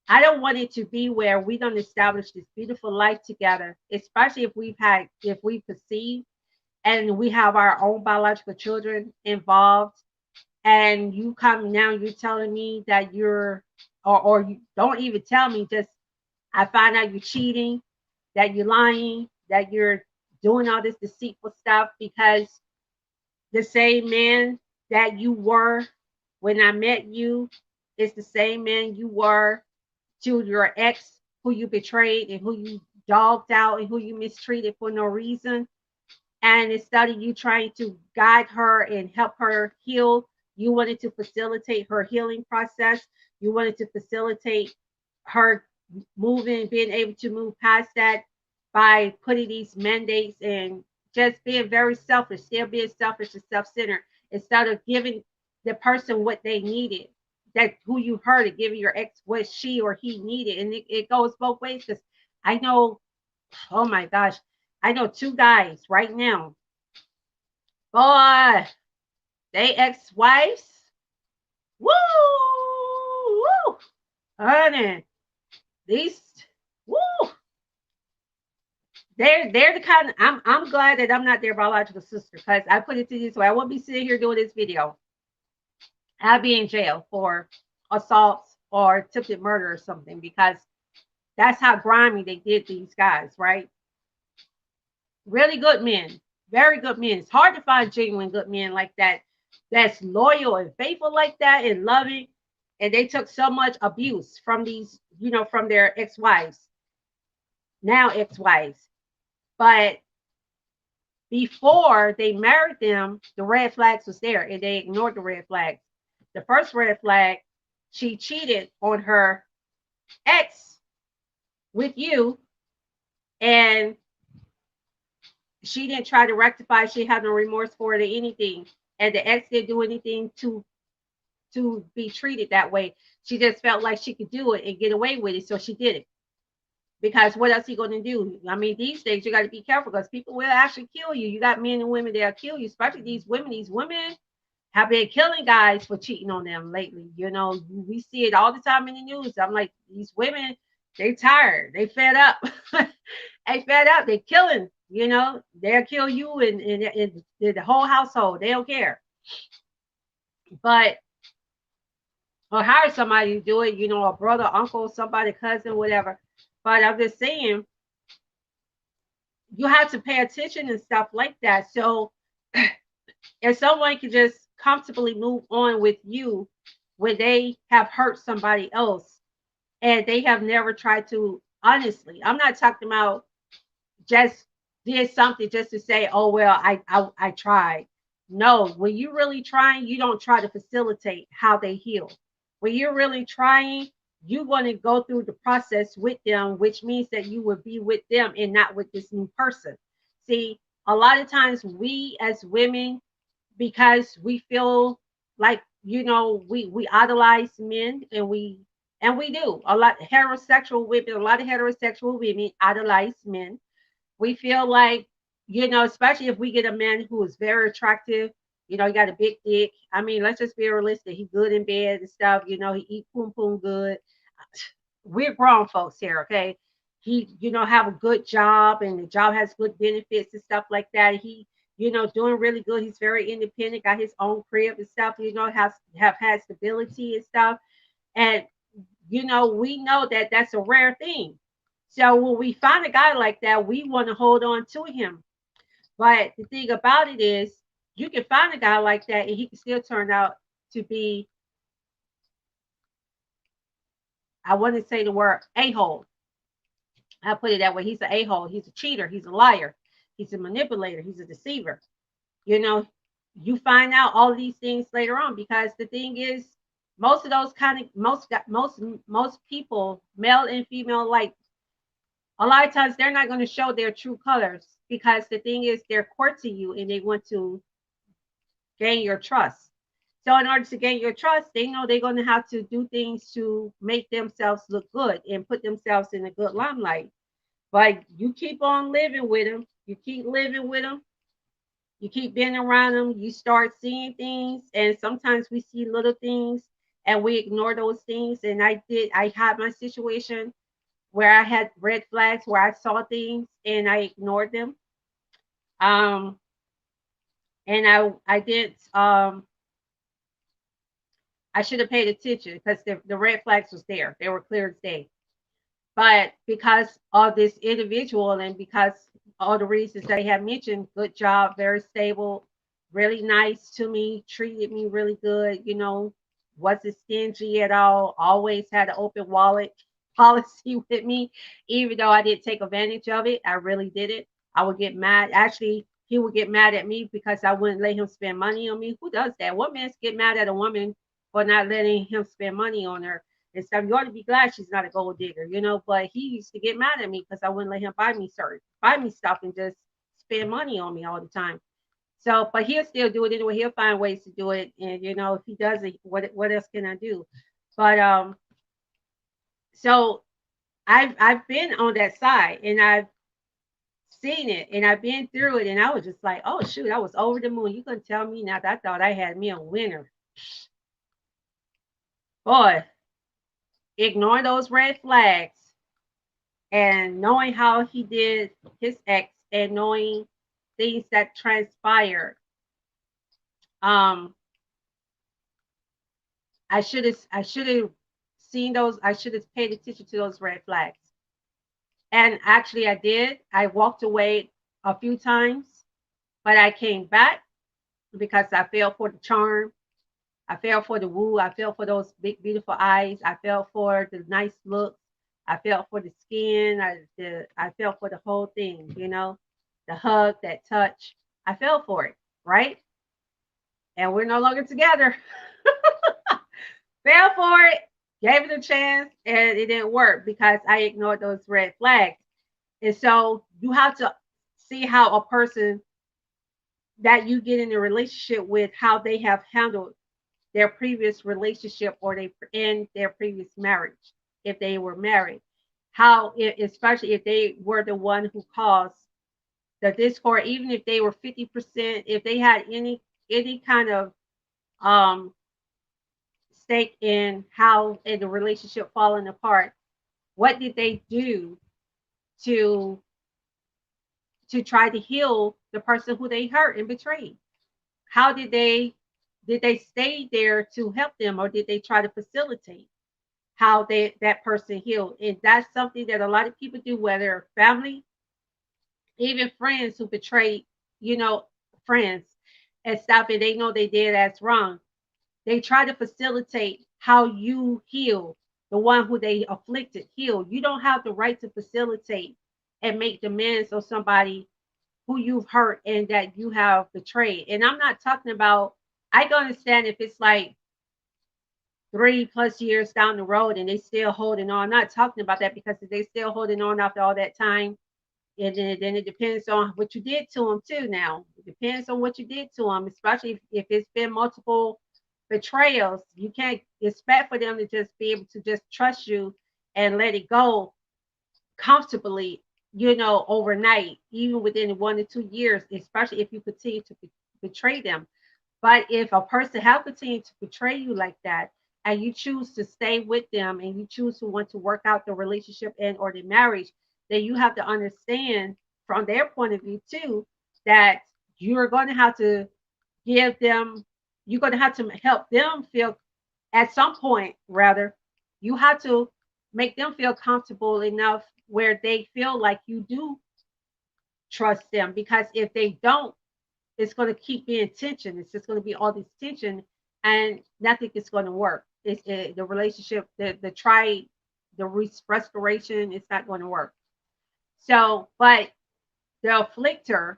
I don't want it to be where we don't establish this beautiful life together, especially if we perceive and we have our own biological children involved, and you come now, you're telling me that or you don't even tell me, just I find out you're cheating, that you're lying, that you're doing all this deceitful stuff, because the same man that you were when I met you is the same man you were to your ex, who you betrayed and who you dogged out and who you mistreated for no reason. And instead of you trying to guide her and help her heal, you wanted to facilitate her healing process. You wanted to facilitate her moving, being able to move past that by putting these mandates and just being very selfish, still being selfish and self-centered, instead of giving the person what they needed, that who you heard it, giving your ex what she or he needed. And it goes both ways, because I know, oh my gosh, I know two guys right now. Boy, they ex-wives. Woo! Woo! Honey, these woo! They're the kind of, I'm glad that I'm not their biological sister, because I put it to you this way. I won't be sitting here doing this video. I'll be in jail for assault or attempted murder or something, because that's how grimy they did these guys, right? Really good men, very good men. It's hard to find genuine good men like that, that's loyal and faithful like that and loving. And they took so much abuse from these, from their ex-wives, now ex-wives. But before they married them, the red flags was there and they ignored the red flags. The first red flag, she cheated on her ex with you, and she didn't try to rectify. She had no remorse for it or anything. And the ex didn't do anything to be treated that way. She just felt like she could do it and get away with it, so she did it. Because what else are you going to do? I mean, these days you got to be careful, because people will actually kill you. You got men and women that'll kill you, especially these women. These women have been killing guys for cheating on them lately. We see it all the time in the news. I'm like, these women, they tired, they fed up, they fed up, they killing. They'll kill you and the whole household. They don't care. But or hire somebody to do it. A brother, uncle, somebody, cousin, whatever. But I'm just saying, you have to pay attention and stuff like that. So if someone can just comfortably move on with you when they have hurt somebody else and they have never tried to, honestly, I'm not talking about just did something just to say, oh well, I tried. No, when you're really trying, you don't try to facilitate how they heal. When you're really trying, you want to go through the process with them, which means that you will be with them and not with this new person. See, a lot of times we as women, because we feel like, we idolize men, and we do a lot. Heterosexual women, a lot of heterosexual women idolize men. We feel like, especially if we get a man who is very attractive, he got a big dick. I mean, let's just be realistic. He good in bed and stuff. He eat poom poom good. We're grown folks here, okay? He, have a good job, and the job has good benefits and stuff like that. He, doing really good. He's very independent, got his own crib and stuff. Has have had stability and stuff. And we know that that's a rare thing. So when we find a guy like that, we want to hold on to him. But the thing about it is, you can find a guy like that, and he can still turn out to be, I want to say the word a-hole. I put it that way. He's an a-hole. He's a cheater. He's a liar. He's a manipulator. He's a deceiver. You know, you find out all of these things later on, because the thing is, most of those kind of most people, male and female, like, a lot of times they're not going to show their true colors, because the thing is, they're courting you and they want to gain your trust. So in order to gain your trust, they know they're going to have to do things to make themselves look good and put themselves in a good limelight. But you keep on living with them, you keep living with them, You keep being around them, you start seeing things, and sometimes we see little things and we ignore those things. And I had my situation where I had red flags where I saw things and I ignored them. Um, and I did I should have paid attention because the red flags was there. They were clear as day. But because of this individual and because all the reasons that I have mentioned, good job, very stable, really nice to me, treated me really good, wasn't stingy at all, always had an open wallet policy with me, even though I didn't take advantage of it. I really did it. I would get mad. Actually, he would get mad at me because I wouldn't let him spend money on me. Who does that? What man get mad at a woman for not letting him spend money on her? And stuff. You ought to be glad she's not a gold digger. But he used to get mad at me because I wouldn't let him buy me stuff and just spend money on me all the time. So, but he'll still do it anyway. He'll find ways to do it, and if he does it, what else can I do? But so I've been on that side, and I've seen it, and I've been through it, and I was just like, oh shoot, I was over the moon. You couldn't tell me now that I thought I had me a winner, boy. Ignoring those red flags and knowing how he did his ex and knowing things that transpired, um I should have seen those. I should have paid attention to those red flags. And actually I did. I walked away a few times, but I came back because I fell for the charm. I fell for the woo. I fell for those big beautiful eyes. I fell for the nice looks. I fell for the skin. I fell for the whole thing. The hug, that touch. I fell for it, right? And we're no longer together. Fell for it, gave it a chance, and it didn't work because I ignored those red flags. And so you have to see how a person that you get in a relationship with, how they have handled their previous relationship or they in their previous marriage, if they were married. How, especially if they were the one who caused the discord, even if they were 50%, if they had any kind of um stake in how in the relationship falling apart, what did they do to try to heal the person who they hurt and betrayed? How did they stay there to help them, or did they try to facilitate how that person healed? And that's something that a lot of people do, whether family, even friends who betrayed, you know, friends and stuff, and they know they did that's wrong. They try to facilitate how you heal, the one who they afflicted heal. You don't have the right to facilitate and make demands on somebody who you've hurt and that you have betrayed. And I'm not talking about, I can understand if it's like 3+ years down the road and they still holding on. I'm not talking about that because if they still holding on after all that time, and then it depends on what you did to them too. Now it depends on what you did to them, especially if it's been multiple betrayals. You can't expect for them to just be able to just trust you and let it go comfortably, overnight, even within 1 to 2 years, especially if you continue to betray them. But if a person have continued to betray you like that, and you choose to stay with them and you choose to want to work out the relationship and or the marriage, then you have to understand from their point of view too that you're going to have to give them, you're going to have to help them feel at some point, rather, you have to make them feel comfortable enough where they feel like you do trust them. Because if they don't, it's going to keep being tension. It's just going to be all this tension, and nothing is going to work. The relationship, the restoration, it's not going to work. So, but the afflictor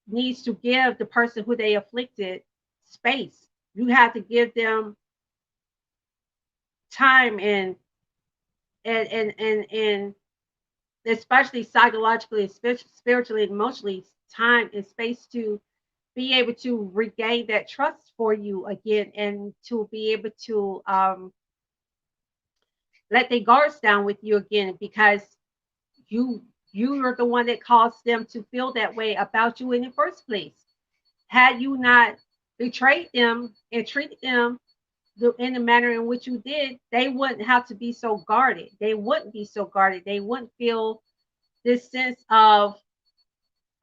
needs to give the person who they afflicted space. You have to give them time and especially psychologically, spiritually, and emotionally, time and space to be able to regain that trust for you again, and to be able to let their guards down with you again, because you You are the one that caused them to feel that way about you in the first place. Had you not betrayed them and treated them in the manner in which you did, they wouldn't have to be so guarded. They wouldn't be so guarded. They wouldn't feel this sense of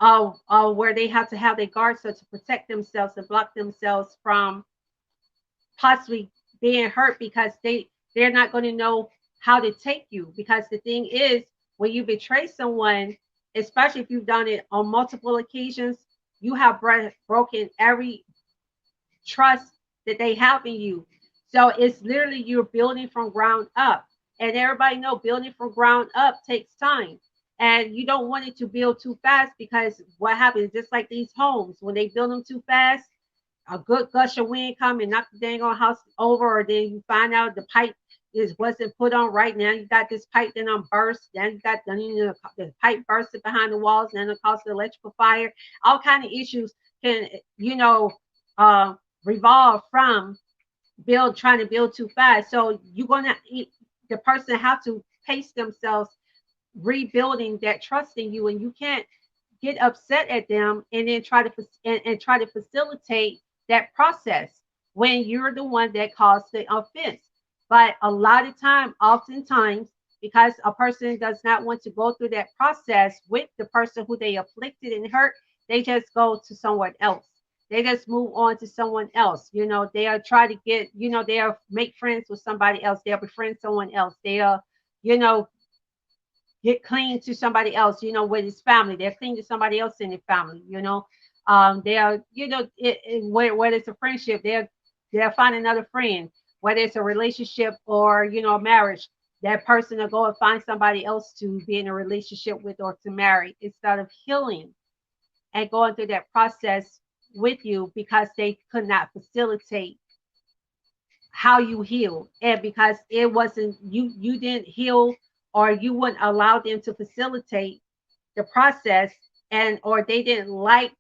where they have to have their guards so to protect themselves and block themselves from possibly being hurt because they're not going to know how to take you. Because the thing is, when you betray someone, especially if you've done it on multiple occasions, you have broken every trust that they have in you. So it's literally you're building from ground up. And everybody know building from ground up takes time. And you don't want it to build too fast because what happens, just like these homes, when they build them too fast, a good gush of wind come and knock the dang on house over, or then you find out the pipe is wasn't put on right. Now you got this pipe then on burst, then you got the pipe bursted behind the walls, and then it caused the electrical fire. All kind of issues can you know uh, revolve from build trying to build too fast. So you're gonna the person have to pace themselves rebuilding that trust in you, and you can't get upset at them and then try to and try to facilitate that process when you're the one that caused the offense. But a lot of time, oftentimes, because a person does not want to go through that process with the person who they afflicted and hurt, they just go to someone else. They just move on to someone else. You know, they'll try to get, they'll make friends with somebody else. They'll befriend someone else. They'll, you know, get clean to somebody else, with his family. They're clean to somebody else in the family. They are, whether it's a friendship, they'll find another friend. Whether it's a relationship or a marriage, that person will go and find somebody else to be in a relationship with or to marry instead of healing and going through that process with you because they could not facilitate how you heal, and because it wasn't you didn't heal, or you wouldn't allow them to facilitate the process, and or they didn't like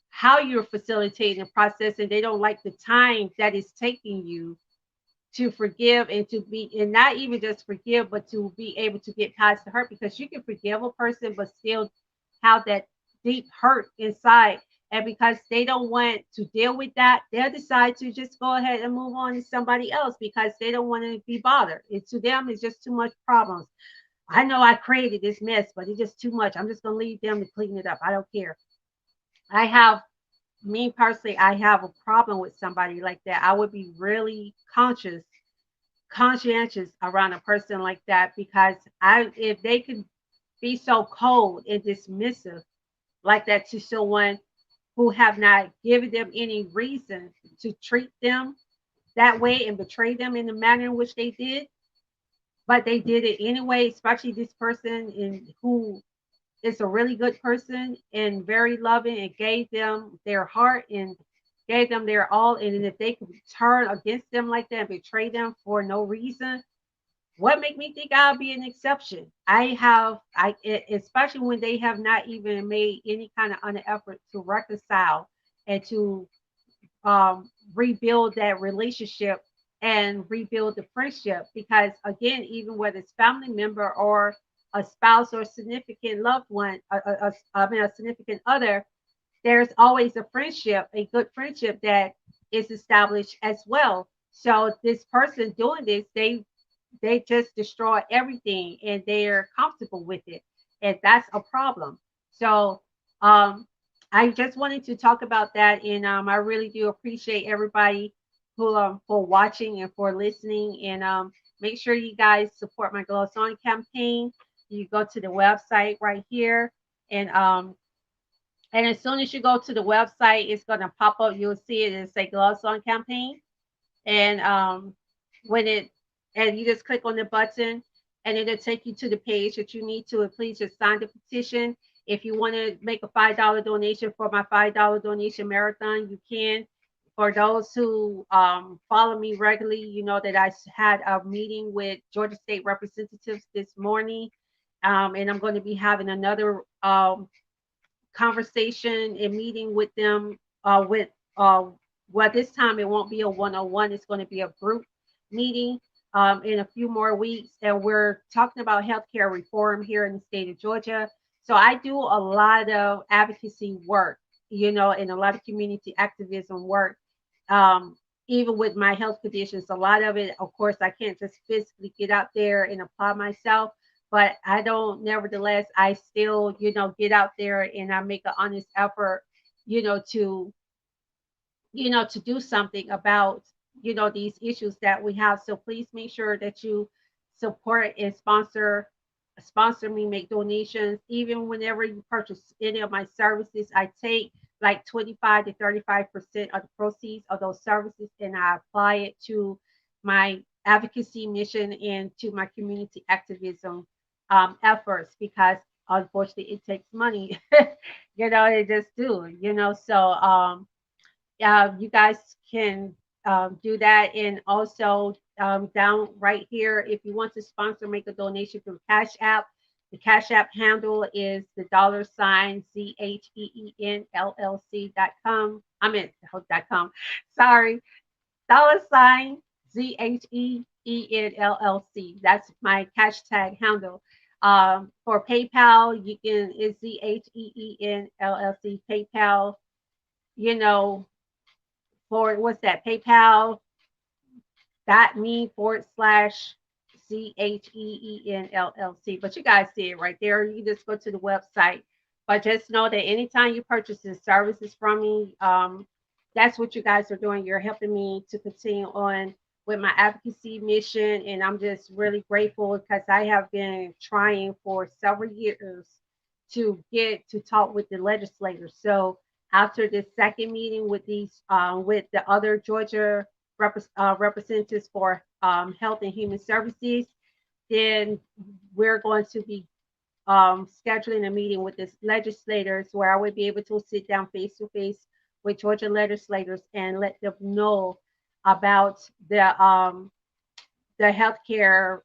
how you're facilitating the process, and they don't like the time that it's taking you to forgive and to be, and not even just forgive, but to be able to get past the hurt, because you can forgive a person but still have that deep hurt inside. And because they don't want to deal with that, they'll decide to just go ahead and move on to somebody else because they don't want to be bothered. It to them it's just too much problems. I know I created this mess, but it's just too much. I'm just gonna leave them to clean it up. I don't care. I have Me personally, I have a problem with somebody like that. I would be really conscientious around a person like that, because I if they could be so cold and dismissive like that to someone who have not given them any reason to treat them that way and betray them in the manner in which they did, but they did it anyway, especially this person in who is a really good person and very loving and gave them their heart and gave them their all. And if they could turn against them like that and betray them for no reason, what make me think I'll be an exception? Especially when they have not even made any kind of effort to reconcile and to rebuild that relationship and rebuild the friendship. Because again, even whether it's family member or a spouse or a significant loved one, I mean a significant other, there's always a friendship, a good friendship that is established as well. So this person doing this, they just destroy everything and they're comfortable with it, and that's a problem. So um I just wanted to talk about that, and I really do appreciate everybody who for watching and for listening, and make sure you guys support my Gloss On campaign. You go to the website right here, and as soon as you go to the website, it's going to pop up. You'll see it and say Gloss On campaign, and when it and you just click on the button, and it'll take you to the page that you need to, and please just sign the petition. If you want to make a $5 donation for my $5 donation marathon, you can. For those who follow me regularly, you know that I had a meeting with Georgia State representatives this morning, and I'm going to be having another conversation and meeting with them with well, this time it won't be a one-on-one, it's going to be a group meeting in a few more weeks, and we're talking about healthcare reform here in the state of Georgia. So I do a lot of advocacy work, and a lot of community activism work. Um, Even with my health conditions, a lot of it, of course, I can't just physically get out there and apply myself, but I don't, nevertheless, I still, get out there and I make an honest effort, you know, to to do something about these issues that we have. So please make sure that you support and sponsor me, make donations. Even whenever you purchase any of my services, I take like 25 to 35% of the proceeds of those services and I apply it to my advocacy mission and to my community activism efforts, because unfortunately it takes money. It just do, you guys can do that. And also, down right here, if you want to sponsor, make a donation through Cash App. The Cash App handle is the $ ZHEENLLC.com. I meant .com. Sorry, $ ZHEENLLC. That's my hashtag handle. For PayPal, you can is ZHEENLLC PayPal. You know, for what's that? PayPal.me/CHEENLLC. But you guys see it right there. You just go to the website. But just know that anytime you purchase the services from me, that's what you guys are doing. You're helping me to continue on with my advocacy mission. And I'm just really grateful because I have been trying for several years to get to talk with the legislators. So after this second meeting with with the other Georgia representatives for health and human services, then we're going to be scheduling a meeting with the legislators where I would be able to sit down face to face with Georgia legislators and let them know about the healthcare,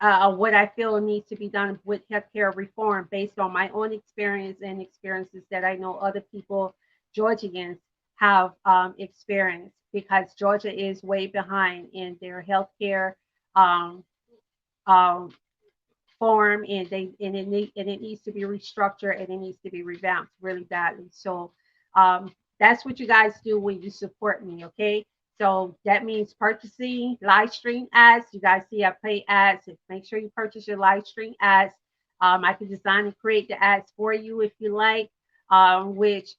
what I feel needs to be done with healthcare reform based on my own experience and experiences that I know other people, Georgians, have experienced, because Georgia is way behind in their healthcare um, um, form, and it needs to be restructured and it needs to be revamped really badly. So that's what you guys do when you support me, okay? So that means purchasing live stream ads. You guys see I play ads. Make sure you purchase your live stream ads. I can design and create the ads for you if you like, which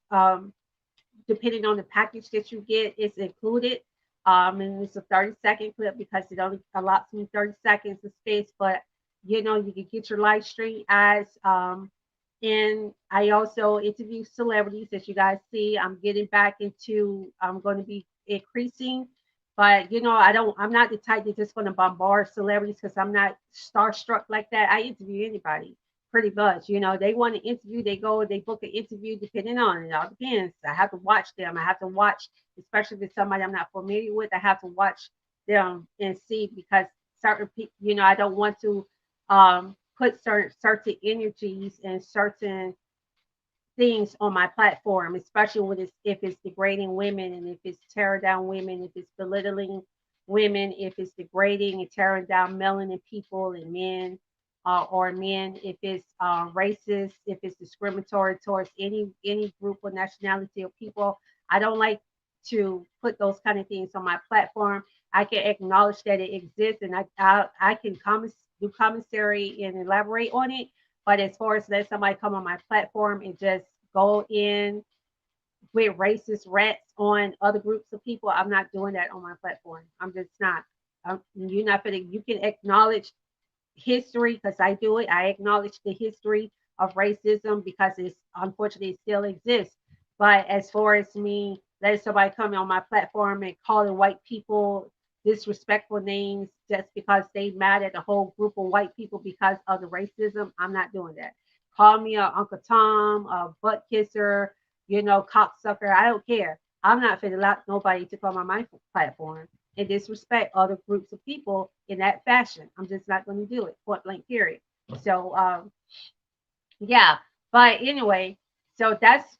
depending on the package that you get, it's included. And it's a 30-second clip because it only allots me 30 seconds of space. But you can get your live stream ads. And I also interview celebrities, as you guys see. I'm getting back into. I'm going to be increasing, but I'm not the type that's just going to bombard celebrities because I'm not starstruck like that. I interview anybody pretty much. They want to interview, they go, they book an interview, depending on it. It all depends. I have to watch them. I have to watch, especially if it's somebody I'm not familiar with. I have to watch them and see, because certain people, I don't want to put certain energies and certain things on my platform, especially when if it's degrading women, and if it's tearing down women, if it's belittling women, if it's degrading and tearing down melanin people and men, or men, if it's racist, if it's discriminatory towards any group or nationality of people. I don't like to put those kind of things on my platform. I can acknowledge that it exists, and I can do commissary and elaborate on it. But as far as let somebody come on my platform and just go in with racist rats on other groups of people, I'm not doing that on my platform. I'm just not. You're not gonna. You can acknowledge history because I do it. I acknowledge the history of racism because it's unfortunately it still exists. But as far as me letting somebody come on my platform and calling white people disrespectful names just because they mad at the whole group of white people because of the racism, I'm not doing that. Call me a Uncle Tom, a butt kisser, cocksucker. I don't care. I'm not finna allow nobody to come on my platform and disrespect other groups of people in that fashion. I'm just not going to do it. Point blank, period. So, yeah. But anyway, so that's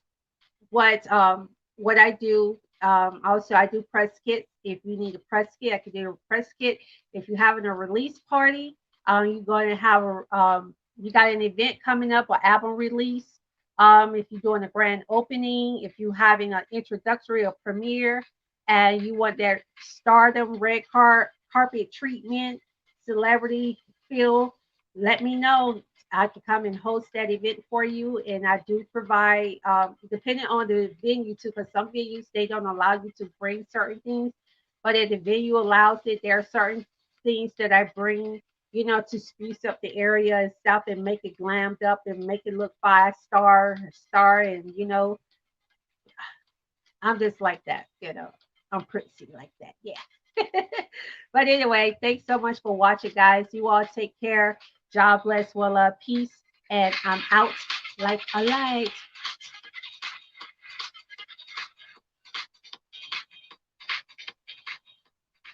what I do. Also, I do press kits. If you need a press kit, I can do a press kit. If you're having a release party, you're going to have you got an event coming up or album release. If you're doing a grand opening, if you're having an introductory or premiere, and you want that stardom carpet treatment, celebrity feel, let me know. I can come and host that event for you, and I do provide, depending on the venue too, because some venues they don't allow you to bring certain things, but if the venue allows it, there are certain things that I bring, to spruce up the area and stuff and make it glammed up and make it look five star, and I'm just like that. I'm pretty like that, yeah. But anyway, thanks so much for watching, guys. You all take care. God bless, well, peace, and I'm out like a light.